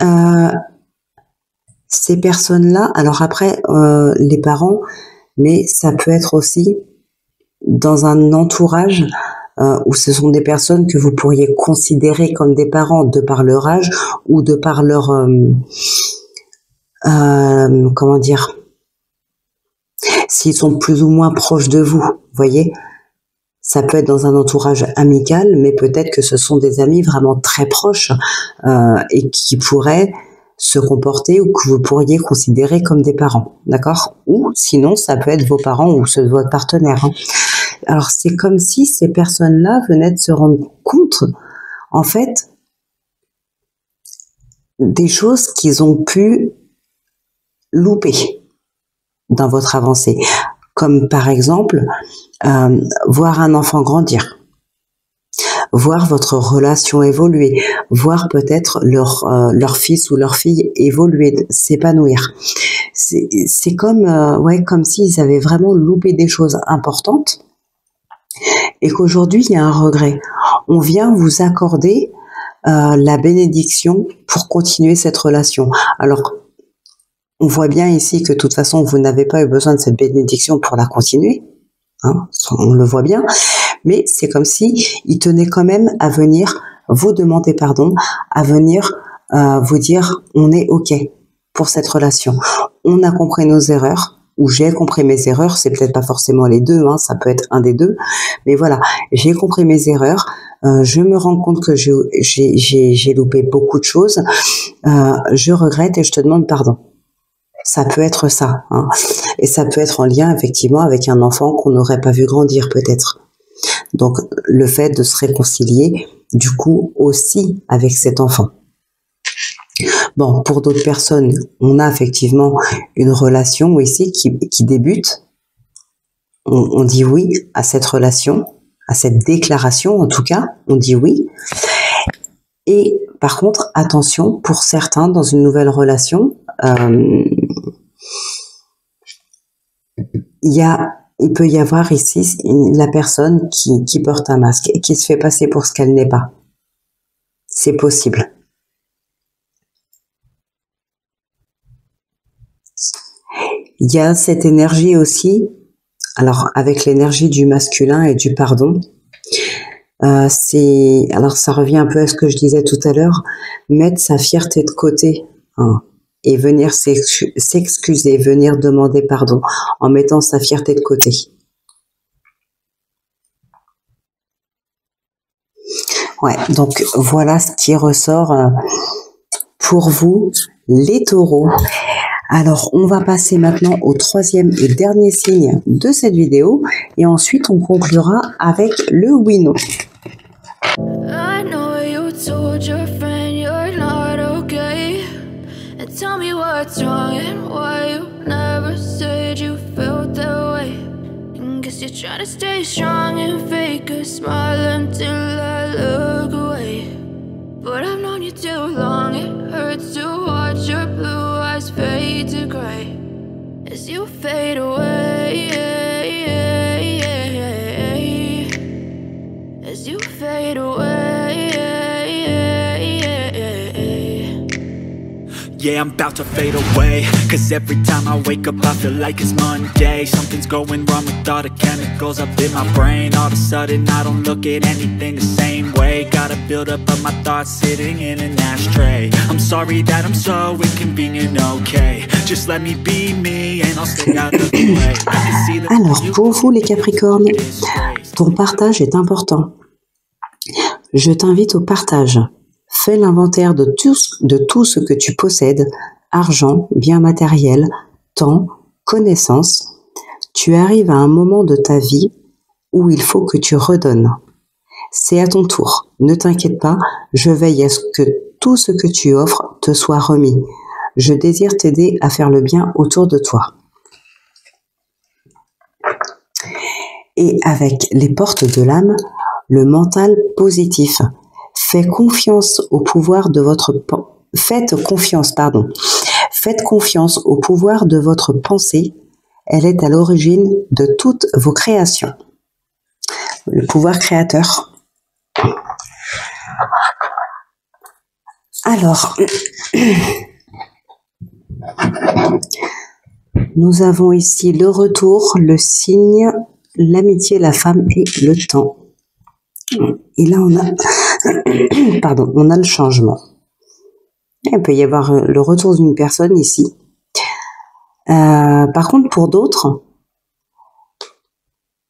Ces personnes-là, alors après, les parents, mais ça peut être aussi dans un entourage où ce sont des personnes que vous pourriez considérer comme des parents de par leur âge ou de par leur comment dire, s'ils sont plus ou moins proches de vous, voyez. Ça peut être dans un entourage amical, mais peut-être que ce sont des amis vraiment très proches et qui pourraient se comporter ou que vous pourriez considérer comme des parents, d'accord? Ou sinon, ça peut être vos parents ou ceux de votre partenaire. Hein. Alors, c'est comme si ces personnes-là venaient de se rendre compte, en fait, des choses qu'ils ont pu louper dans votre avancée. Comme par exemple, voir un enfant grandir, voir votre relation évoluer, voir peut-être leur fils ou leur fille évoluer, s'épanouir. C'est comme, ouais, comme s'ils avaient vraiment loupé des choses importantes et qu'aujourd'hui, il y a un regret. On vient vous accorder la bénédiction pour continuer cette relation. Alors, on voit bien ici que de toute façon, vous n'avez pas eu besoin de cette bénédiction pour la continuer. Hein, on le voit bien. Mais c'est comme si il tenait quand même à venir vous demander pardon, à venir vous dire on est OK pour cette relation. On a compris nos erreurs, ou j'ai compris mes erreurs, c'est peut-être pas forcément les deux, hein, ça peut être un des deux. Mais voilà, j'ai compris mes erreurs. Je me rends compte que j'ai loupé beaucoup de choses. Je regrette et je te demande pardon. Ça peut être ça, hein. Et ça peut être en lien effectivement avec un enfant qu'on n'aurait pas vu grandir peut-être. Donc le fait de se réconcilier du coup aussi avec cet enfant. Bon, pour d'autres personnes, on a effectivement une relation ici qui débute. On dit oui à cette relation, à cette déclaration en tout cas, on dit oui. Et par contre, attention, pour certains dans une nouvelle relation, il peut y avoir ici la personne qui porte un masque et qui se fait passer pour ce qu'elle n'est pas. C'est possible. Il y a cette énergie aussi, alors avec l'énergie du masculin et du pardon, alors ça revient un peu à ce que je disais tout à l'heure, mettre sa fierté de côté, hein, et venir s'excuser, venir demander pardon en mettant sa fierté de côté. Ouais, donc voilà ce qui ressort pour vous, les taureaux. Alors, on va passer maintenant au troisième et dernier signe de cette vidéo et ensuite on conclura avec le oui non. I know you told your friend you're not okay. And tell me what's wrong and why you never said you felt that way. And guess you're trying to stay strong and fake a smile until I look away. But I've known you too long, it hurts to watch your blue eyes fade to gray as you fade away, as you fade away. Yeah, I'm about to fade away, cause every time I wake up I feel like it's Monday. Something's going wrong with all the chemicals up in my brain. All of a sudden I don't look at anything the same way. Got a build up of my thoughts sitting in an ashtray. I'm sorry that I'm so inconvenient, okay. Just let me be me and I'll stay out of the way. Alors, pour vous les Capricornes, ton partage est important. Je t'invite au partage. Fais l'inventaire de tout ce que tu possèdes, argent, biens matériels, temps, connaissances. Tu arrives à un moment de ta vie où il faut que tu redonnes. C'est à ton tour. Ne t'inquiète pas, je veille à ce que tout ce que tu offres te soit remis. Je désire t'aider à faire le bien autour de toi. Et avec les portes de l'âme, le mental positif. Faites confiance au pouvoir de votre pensée. Elle est à l'origine de toutes vos créations. Le pouvoir créateur. Alors, Nous avons ici le retour, le signe, l'amitié, la femme et le temps. Et là, on a, pardon, on a le changement. Il peut y avoir le retour d'une personne ici. Par contre, pour d'autres,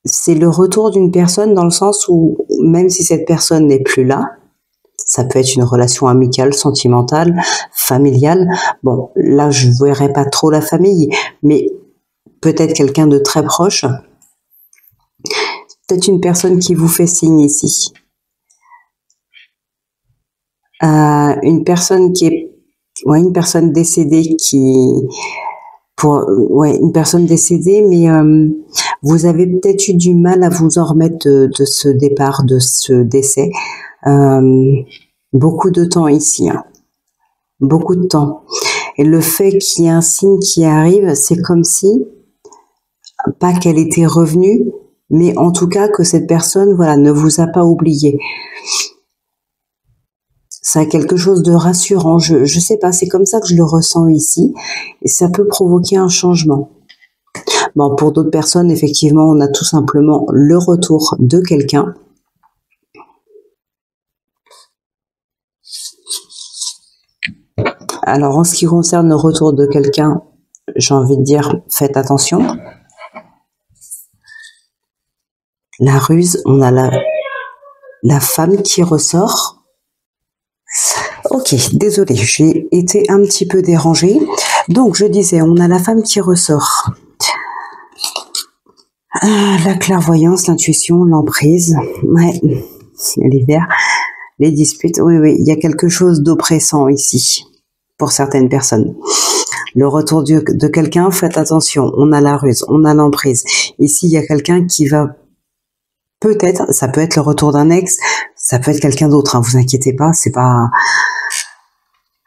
c'est le retour d'une personne dans le sens où, même si cette personne n'est plus là, ça peut être une relation amicale, sentimentale, familiale. Bon, là, je ne verrai pas trop la famille, mais peut-être quelqu'un de très proche. Peut-être une personne qui vous fait signe ici. Une personne qui est, ouais, une personne décédée une personne décédée, mais vous avez peut-être eu du mal à vous en remettre de ce départ, de ce décès. Beaucoup de temps ici, hein. Beaucoup de temps. Et le fait qu'il y ait un signe qui arrive, c'est comme si, pas qu'elle était revenue, mais en tout cas que cette personne, voilà, ne vous a pas oublié. Ça a quelque chose de rassurant. Je sais pas, c'est comme ça que je le ressens ici, et ça peut provoquer un changement. Bon, pour d'autres personnes, effectivement, on a tout simplement le retour de quelqu'un. Alors, en ce qui concerne le retour de quelqu'un, j'ai envie de dire, faites attention. La ruse, on a la femme qui ressort. Ok, désolée, j'ai été un petit peu dérangée. Donc, je disais, on a la femme qui ressort. La clairvoyance, l'intuition, l'emprise. Ouais, l'hiver, les disputes. Oui, il y a quelque chose d'oppressant ici, pour certaines personnes. Le retour de quelqu'un, faites attention, on a la ruse, on a l'emprise. Ici, il y a quelqu'un qui va peut-être, ça peut être le retour d'un ex, ça peut être quelqu'un d'autre, hein, vous inquiétez pas, c'est pas...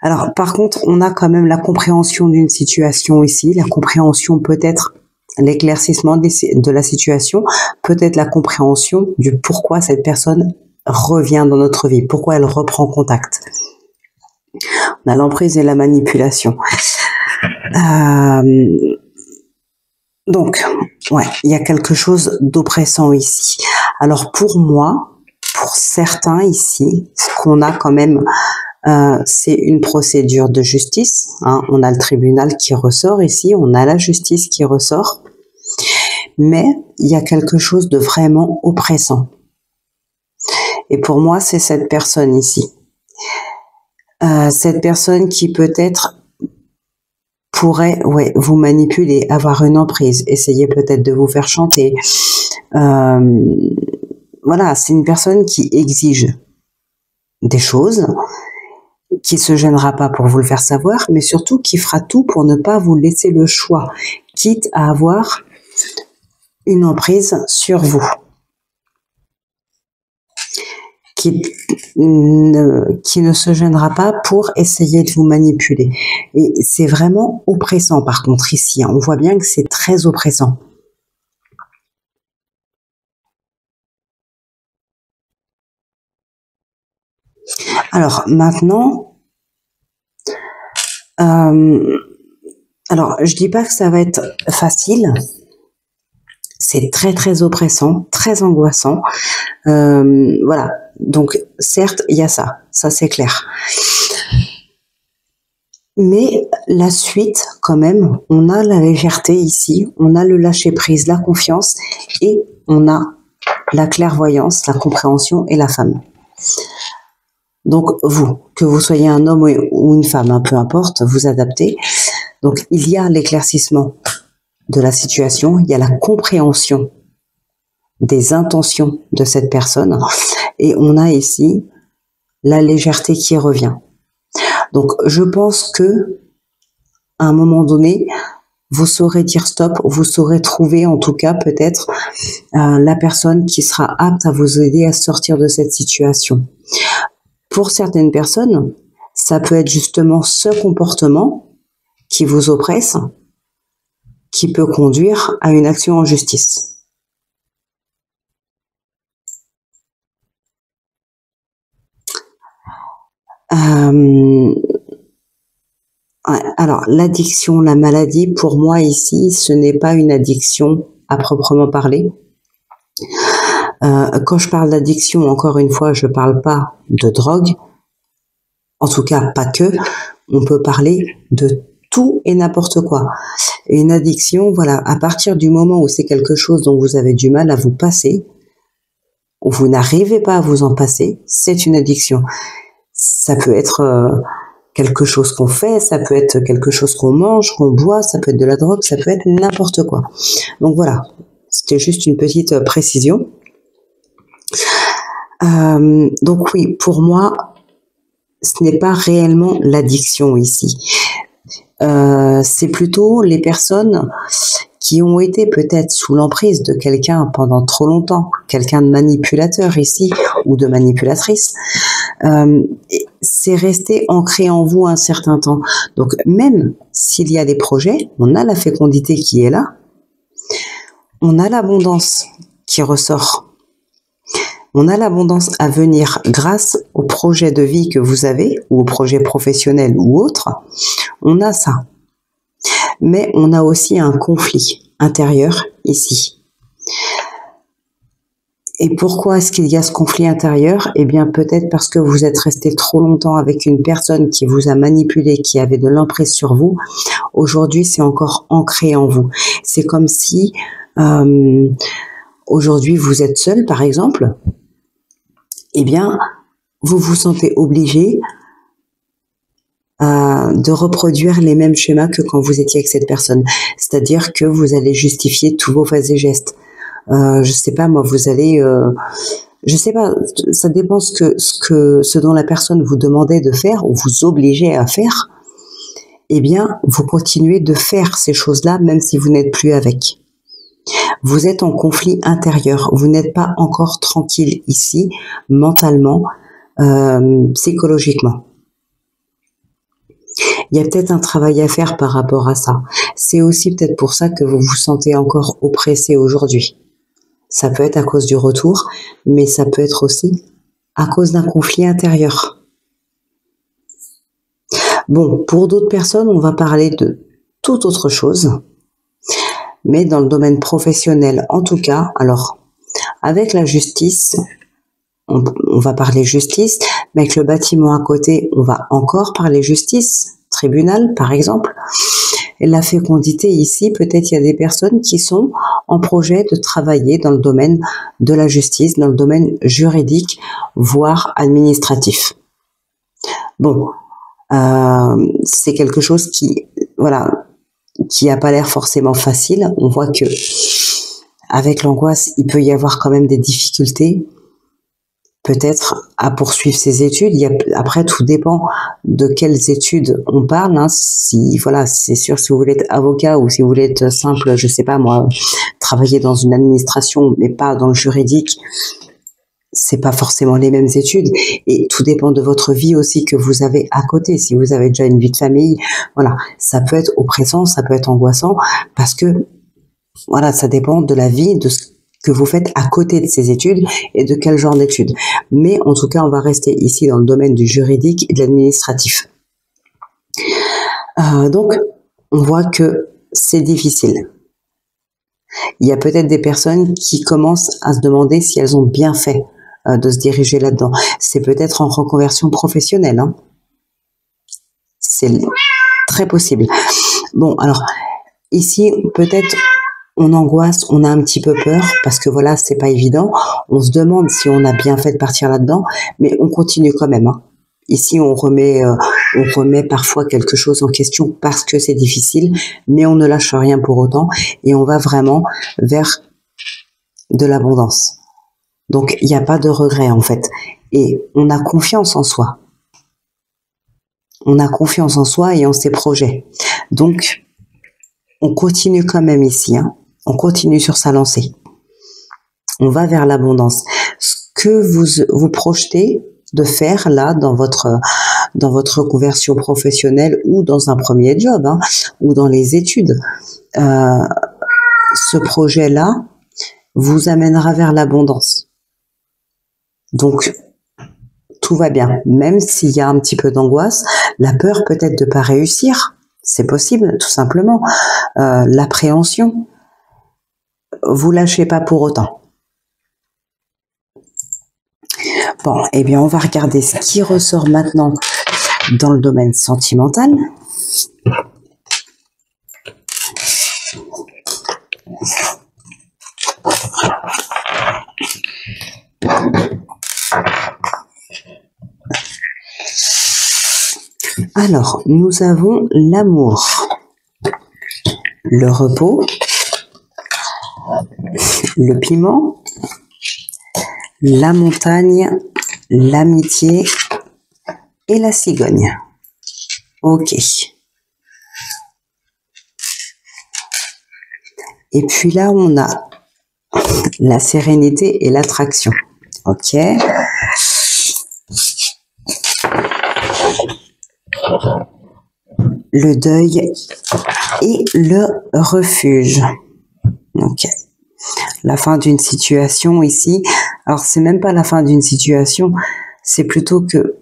Alors, par contre, on a quand même la compréhension d'une situation ici, la compréhension peut-être, l'éclaircissement de la situation, peut-être la compréhension du pourquoi cette personne revient dans notre vie, pourquoi elle reprend contact. On a l'emprise et la manipulation. Donc, ouais, il y a quelque chose d'oppressant ici. Alors pour moi, pour certains ici, ce qu'on a quand même, c'est une procédure de justice, hein. On a le tribunal qui ressort ici, on a la justice qui ressort, mais il y a quelque chose de vraiment oppressant. Et pour moi, c'est cette personne ici. Cette personne qui peut-être pourrait, ouais, vous manipuler, avoir une emprise, essayer peut-être de vous faire chanter. Voilà, c'est une personne qui exige des choses, qui se gênera pas pour vous le faire savoir, mais surtout qui fera tout pour ne pas vous laisser le choix, quitte à avoir une emprise sur vous. Qui ne se gênera pas pour essayer de vous manipuler. Et c'est vraiment oppressant par contre ici, hein. On voit bien que c'est très oppressant. Alors maintenant, alors je dis pas que ça va être facile. C'est très très oppressant, très angoissant. Voilà. Donc certes, il y a ça c'est clair. Mais la suite, quand même, on a la légèreté ici, on a le lâcher-prise, la confiance, et on a la clairvoyance, la compréhension et la femme. Donc vous, que vous soyez un homme ou une femme, hein, peu importe, vous adaptez. Donc il y a l'éclaircissement de la situation, il y a la compréhension des intentions de cette personne, et on a ici la légèreté qui revient. Donc je pense que à un moment donné, vous saurez dire stop, vous saurez trouver en tout cas peut-être la personne qui sera apte à vous aider à sortir de cette situation. Pour certaines personnes, ça peut être justement ce comportement qui vous oppresse, qui peut conduire à une action en justice. Ouais, alors, l'addiction, la maladie, pour moi ici, ce n'est pas une addiction à proprement parler. Quand je parle d'addiction, encore une fois, je parle pas de drogue, en tout cas pas que. On peut parler de tout et n'importe quoi. Une addiction, voilà, à partir du moment où c'est quelque chose dont vous avez du mal à vous passer, ou vous n'arrivez pas à vous en passer, c'est une addiction. Ça peut être quelque chose qu'on fait, ça peut être quelque chose qu'on mange, qu'on boit, ça peut être de la drogue, ça peut être n'importe quoi. Donc voilà, c'était juste une petite précision. Donc oui, pour moi, ce n'est pas réellement l'addiction ici. C'est plutôt les personnes qui ont été peut-être sous l'emprise de quelqu'un pendant trop longtemps, quelqu'un de manipulateur ici, ou de manipulatrice, c'est resté ancré en vous un certain temps. Donc même s'il y a des projets, on a la fécondité qui est là, on a l'abondance qui ressort. On a l'abondance à venir grâce au projet de vie que vous avez, ou au projet professionnel ou autre. On a ça. Mais on a aussi un conflit intérieur ici. Et pourquoi est-ce qu'il y a ce conflit intérieur? Eh bien, peut-être parce que vous êtes resté trop longtemps avec une personne qui vous a manipulé, qui avait de l'emprise sur vous. Aujourd'hui, c'est encore ancré en vous. C'est comme si aujourd'hui vous êtes seul, par exemple. Eh bien, vous vous sentez obligé de reproduire les mêmes schémas que quand vous étiez avec cette personne. C'est-à-dire que vous allez justifier tous vos faits et gestes. Je sais pas, moi, vous allez... je sais pas, ça dépend ce dont la personne vous demandait de faire ou vous obligeait à faire. Eh bien, vous continuez de faire ces choses-là même si vous n'êtes plus avec. Vous êtes en conflit intérieur. Vous n'êtes pas encore tranquille ici, mentalement, psychologiquement. Il y a peut-être un travail à faire par rapport à ça. C'est aussi peut-être pour ça que vous vous sentez encore oppressé aujourd'hui. Ça peut être à cause du retour, mais ça peut être aussi à cause d'un conflit intérieur. Bon, pour d'autres personnes, on va parler de toute autre chose. Mais dans le domaine professionnel, en tout cas, alors, avec la justice, on va parler justice, mais avec le bâtiment à côté, on va encore parler justice, tribunal, par exemple. Et la fécondité ici, peut-être il y a des personnes qui sont en projet de travailler dans le domaine de la justice, dans le domaine juridique, voire administratif. Bon, c'est quelque chose qui, voilà, qui n'a pas l'air forcément facile. On voit que avec l'angoisse, il peut y avoir quand même des difficultés, peut-être à poursuivre ses études. Après, tout dépend de quelles études on parle. Hein. Si voilà, c'est sûr, si vous voulez être avocat ou si vous voulez être simple, je sais pas moi, travailler dans une administration, mais pas dans le juridique, c'est pas forcément les mêmes études. Et tout dépend de votre vie aussi que vous avez à côté. Si vous avez déjà une vie de famille, voilà, ça peut être oppressant, ça peut être angoissant, parce que voilà, ça dépend de la vie, de ce que vous faites à côté de ces études et de quel genre d'études. Mais en tout cas, on va rester ici dans le domaine du juridique et de l'administratif. Donc, on voit que c'est difficile. Il y a peut-être des personnes qui commencent à se demander si elles ont bien fait de se diriger là-dedans. C'est peut-être en reconversion professionnelle. Hein. C'est très possible. Bon, alors, ici, peut-être on angoisse, on a un petit peu peur, parce que voilà, c'est pas évident. On se demande si on a bien fait de partir là-dedans, mais on continue quand même. Hein. Ici, on remet parfois quelque chose en question parce que c'est difficile, mais on ne lâche rien pour autant, et on va vraiment vers de l'abondance. Donc, il n'y a pas de regret, en fait. Et on a confiance en soi. On a confiance en soi et en ses projets. Donc, on continue quand même ici. Hein. On continue sur sa lancée. On va vers l'abondance. Ce que vous projetez de faire là dans votre conversion professionnelle ou dans un premier job, hein, ou dans les études, ce projet-là vous amènera vers l'abondance. Donc, tout va bien. Même s'il y a un petit peu d'angoisse, la peur peut-être de pas réussir, c'est possible, tout simplement. L'appréhension, vous lâchez pas pour autant. Bon, eh bien, on va regarder ce qui ressort maintenant dans le domaine sentimental. Alors, nous avons l'amour, le repos, le piment, la montagne, l'amitié et la cigogne. Ok. Et puis là, on a la sérénité et l'attraction. Ok. Le deuil et le refuge. Ok. La fin d'une situation ici. Alors, c'est même pas la fin d'une situation. C'est plutôt que,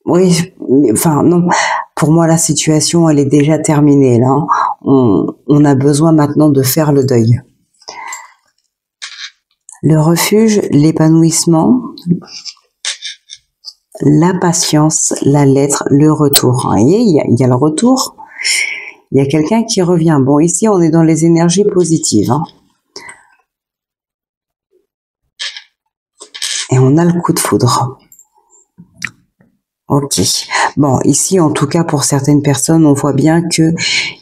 oui, enfin, non. Pour moi, la situation, elle est déjà terminée, là. On a besoin maintenant de faire le deuil. Le refuge, l'épanouissement, la patience, la lettre, le retour. Vous voyez, il y a le retour. Il y a quelqu'un qui revient. Bon, ici, on est dans les énergies positives. Hein. Et on a le coup de foudre. Ok. Bon, ici, en tout cas, pour certaines personnes, on voit bien qu'il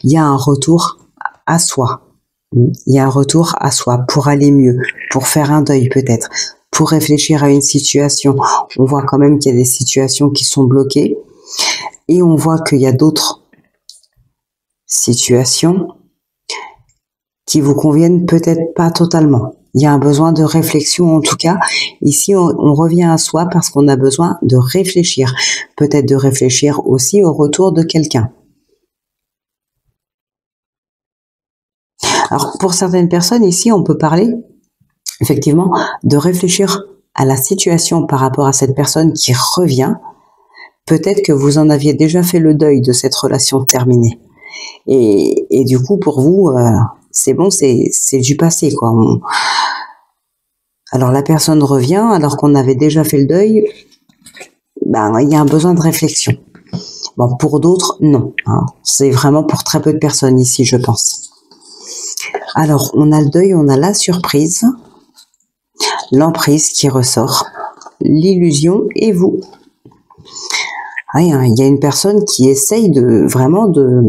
y a un retour à soi. Il y a un retour à soi pour aller mieux, pour faire un deuil peut-être, pour réfléchir à une situation. On voit quand même qu'il y a des situations qui sont bloquées et on voit qu'il y a d'autres situations qui vous conviennent peut-être pas totalement. Il y a un besoin de réflexion en tout cas. Ici, on revient à soi parce qu'on a besoin de réfléchir. Peut-être de réfléchir aussi au retour de quelqu'un. Alors, pour certaines personnes, ici, on peut parler, effectivement, de réfléchir à la situation par rapport à cette personne qui revient. Peut-être que vous en aviez déjà fait le deuil de cette relation terminée. Et du coup, pour vous, c'est bon, c'est du passé, quoi. Alors, la personne revient, alors qu'on avait déjà fait le deuil, ben, il y a un besoin de réflexion. Bon, pour d'autres, non. Hein. C'est vraiment pour très peu de personnes ici, je pense. Alors, on a le deuil, on a la surprise, l'emprise qui ressort, l'illusion et vous. Ah, il y a une personne qui essaye de vraiment de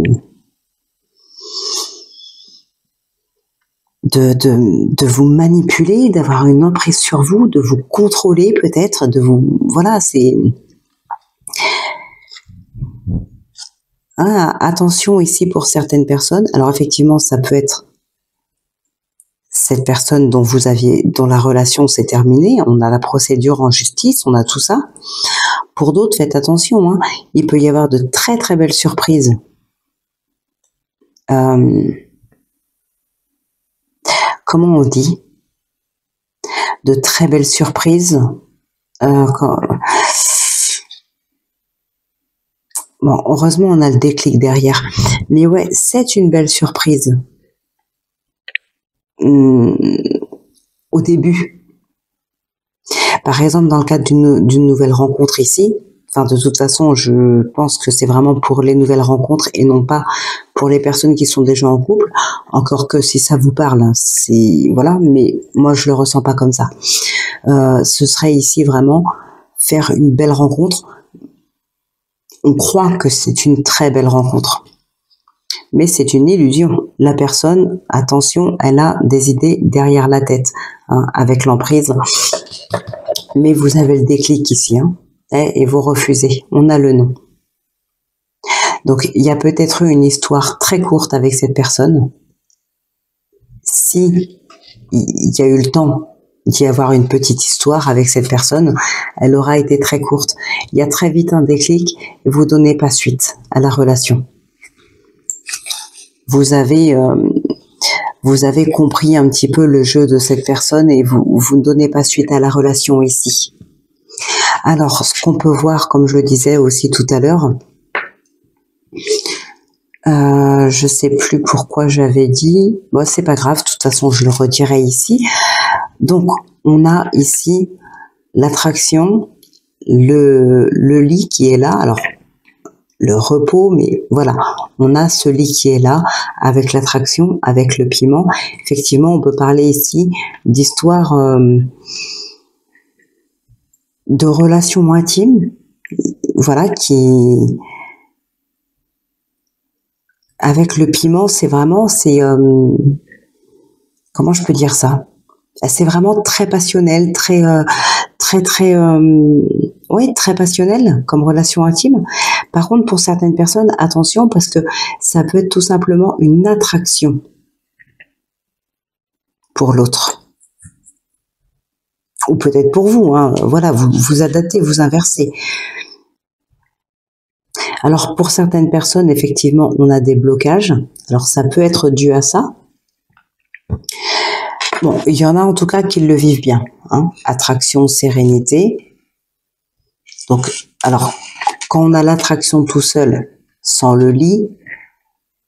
vous manipuler, d'avoir une emprise sur vous, de vous contrôler peut-être, de vous... Voilà, c'est... Ah, attention ici pour certaines personnes. Alors effectivement, ça peut être cette personne dont la relation s'est terminée, on a la procédure en justice, on a tout ça. Pour d'autres, faites attention, hein, il peut y avoir de très très belles surprises. Comment on dit? De très belles surprises. Bon, heureusement, on a le déclic derrière. Mais ouais, c'est une belle surprise. Au début. Par exemple, dans le cadre d'une nouvelle rencontre ici, enfin de toute façon, je pense que c'est vraiment pour les nouvelles rencontres et non pas pour les personnes qui sont déjà en couple, encore que si ça vous parle, hein, c'est voilà, mais moi je le ressens pas comme ça. Ce serait ici vraiment faire une belle rencontre. On croit que c'est une très belle rencontre. Mais c'est une illusion. La personne, attention, elle a des idées derrière la tête, hein, avec l'emprise. Mais vous avez le déclic ici, hein, et vous refusez. On a le non. Donc, il y a peut-être eu une histoire très courte avec cette personne. Si il y a eu le temps d'y avoir une petite histoire avec cette personne, elle aura été très courte. Il y a très vite un déclic et vous donnez pas suite à la relation. Vous avez compris un petit peu le jeu de cette personne et vous ne donnez pas suite à la relation ici. Alors, ce qu'on peut voir, comme je le disais aussi tout à l'heure, Je sais plus pourquoi j'avais dit. Bon, c'est pas grave, de toute façon, je le redirai ici. Donc, on a ici l'attraction, le lit qui est là. Alors, le repos, mais voilà, on a ce lit qui est là, avec l'attraction, avec le piment. Effectivement, on peut parler ici d'histoire de relations intimes, voilà, qui... Avec le piment, c'est vraiment, comment je peux dire ça? C'est vraiment très passionnel, très oui, très passionnel comme relation intime. Par contre, pour certaines personnes, attention, parce que ça peut être tout simplement une attraction pour l'autre. Ou peut-être pour vous, hein. Voilà, vous adaptez, vous inversez. Alors, pour certaines personnes, effectivement, on a des blocages. Alors, ça peut être dû à ça. Bon, il y en a en tout cas qui le vivent bien, hein. Attraction, sérénité. Donc, alors, quand on a l'attraction tout seul, sans le lit,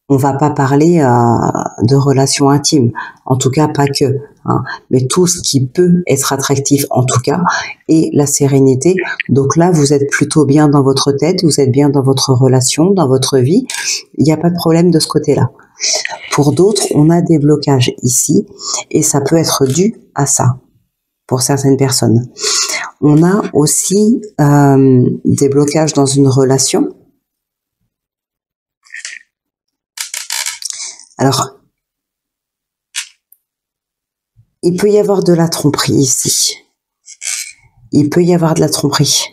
on va pas parler de relations intimes, en tout cas pas que, hein. Mais tout ce qui peut être attractif en tout cas, et la sérénité. Donc là, vous êtes plutôt bien dans votre tête, vous êtes bien dans votre relation, dans votre vie, il n'y a pas de problème de ce côté-là. Pour d'autres, on a des blocages ici, et ça peut être dû à ça, pour certaines personnes. On a aussi des blocages dans une relation. Alors, il peut y avoir de la tromperie ici. Il peut y avoir de la tromperie.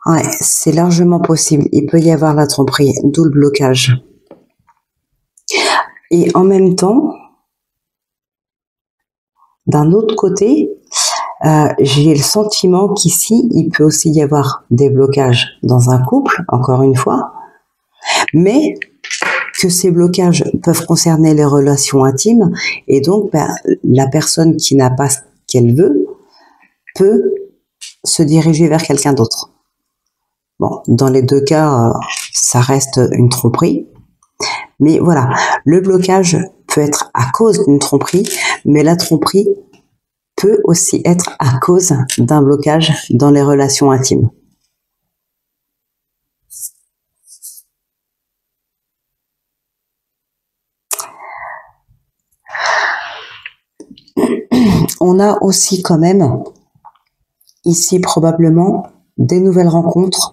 Ouais, c'est largement possible. Il peut y avoir la tromperie, d'où le blocage. Et en même temps, d'un autre côté, j'ai le sentiment qu'ici, il peut aussi y avoir des blocages dans un couple, encore une fois, mais que ces blocages peuvent concerner les relations intimes, et donc la personne qui n'a pas ce qu'elle veut peut se diriger vers quelqu'un d'autre. Bon, dans les deux cas, ça reste une tromperie, mais voilà, le blocage peut être à cause d'une tromperie, mais la tromperie peut aussi être à cause d'un blocage dans les relations intimes. On a aussi quand même ici probablement des nouvelles rencontres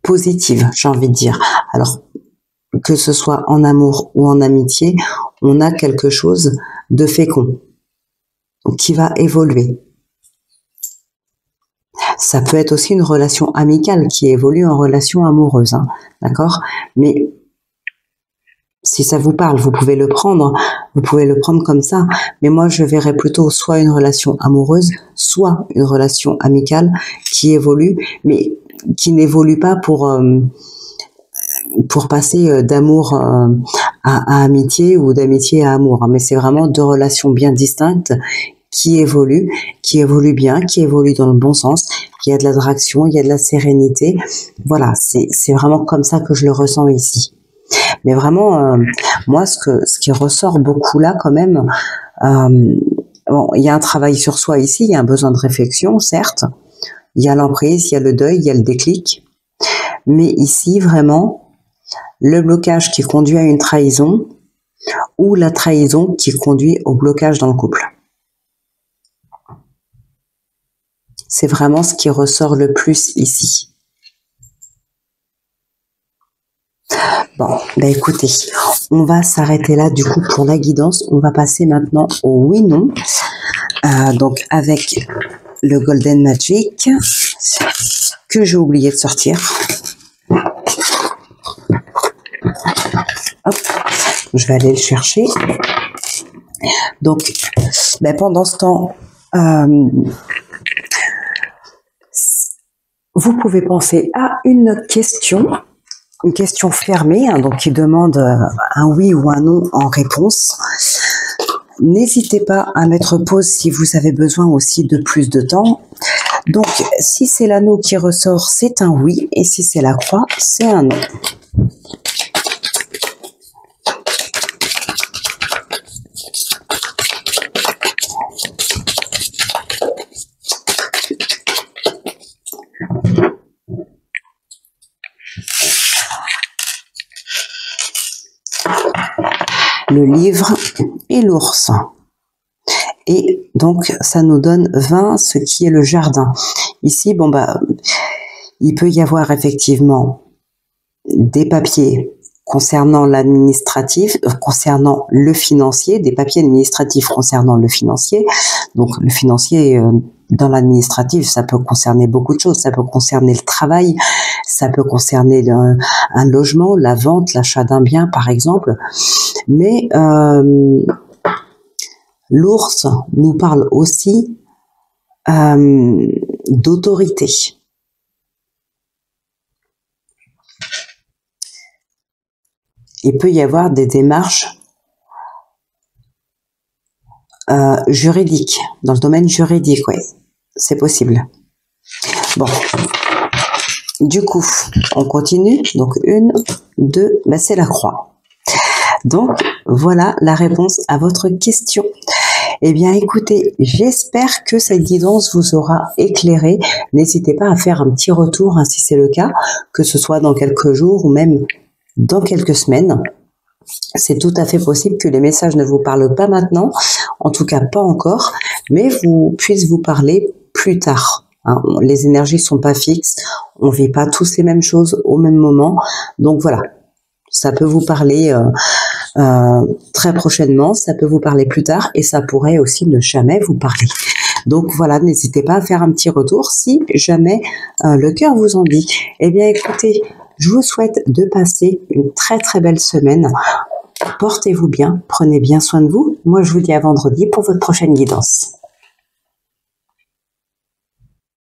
positives, j'ai envie de dire. Alors, que ce soit en amour ou en amitié, on a quelque chose de fécond, donc qui va évoluer. Ça peut être aussi une relation amicale qui évolue en relation amoureuse, hein, d'accord? Mais si ça vous parle, vous pouvez le prendre comme ça. Mais moi, je verrais plutôt soit une relation amoureuse, soit une relation amicale qui évolue, mais qui n'évolue pas pour passer d'amour à amitié ou d'amitié à amour, hein. Mais c'est vraiment deux relations bien distinctes qui évoluent bien, qui évoluent dans le bon sens. Il y a de l'attraction, il y a de la sérénité. Voilà, c'est vraiment comme ça que je le ressens ici. Mais vraiment, moi, ce qui ressort beaucoup là, quand même, bon, il y a un travail sur soi ici, il y a un besoin de réflexion, certes. Il y a l'emprise, il y a le deuil, il y a le déclic. Mais ici, vraiment, le blocage qui conduit à une trahison ou la trahison qui conduit au blocage dans le couple. C'est vraiment ce qui ressort le plus ici. Bon, ben écoutez, on va s'arrêter là du coup pour la guidance. On va passer maintenant au oui-non. Donc avec le Golden Magic que j'ai oublié de sortir. Hop, je vais aller le chercher. Donc, ben pendant ce temps, vous pouvez penser à une question fermée, hein, donc qui demande un oui ou un non en réponse. n'hésitez pas à mettre pause si vous avez besoin aussi de plus de temps. Donc, si c'est l'anneau qui ressort, c'est un oui, et si c'est la croix, c'est un non. Le livre et l'ours. Et donc, ça nous donne 20, ce qui est le jardin. Ici, bon bah, il peut y avoir effectivement des papiers concernant l'administratif, concernant le financier, des papiers administratifs concernant le financier. Donc, le financier, dans l'administratif, ça peut concerner beaucoup de choses. Ça peut concerner le travail, ça peut concerner un logement, la vente, l'achat d'un bien, par exemple. Mais l'ours nous parle aussi d'autorité. Il peut y avoir des démarches juridiques, dans le domaine juridique, oui, c'est possible. Bon, du coup, on continue. Donc, 1, 2, ben c'est la croix. Donc, voilà la réponse à votre question. Eh bien, écoutez, j'espère que cette guidance vous aura éclairé. N'hésitez pas à faire un petit retour, hein, si c'est le cas, que ce soit dans quelques jours ou même dans quelques semaines. C'est tout à fait possible que les messages ne vous parlent pas maintenant, en tout cas pas encore, mais puissent vous parler plus tard. Hein. Les énergies sont pas fixes, on vit pas tous les mêmes choses au même moment, donc voilà. Ça peut vous parler très prochainement, ça peut vous parler plus tard et ça pourrait aussi ne jamais vous parler. Donc voilà, n'hésitez pas à faire un petit retour si jamais le cœur vous en dit. Eh bien écoutez, je vous souhaite de passer une très très belle semaine. Portez-vous bien, prenez bien soin de vous. Moi je vous dis à vendredi pour votre prochaine guidance.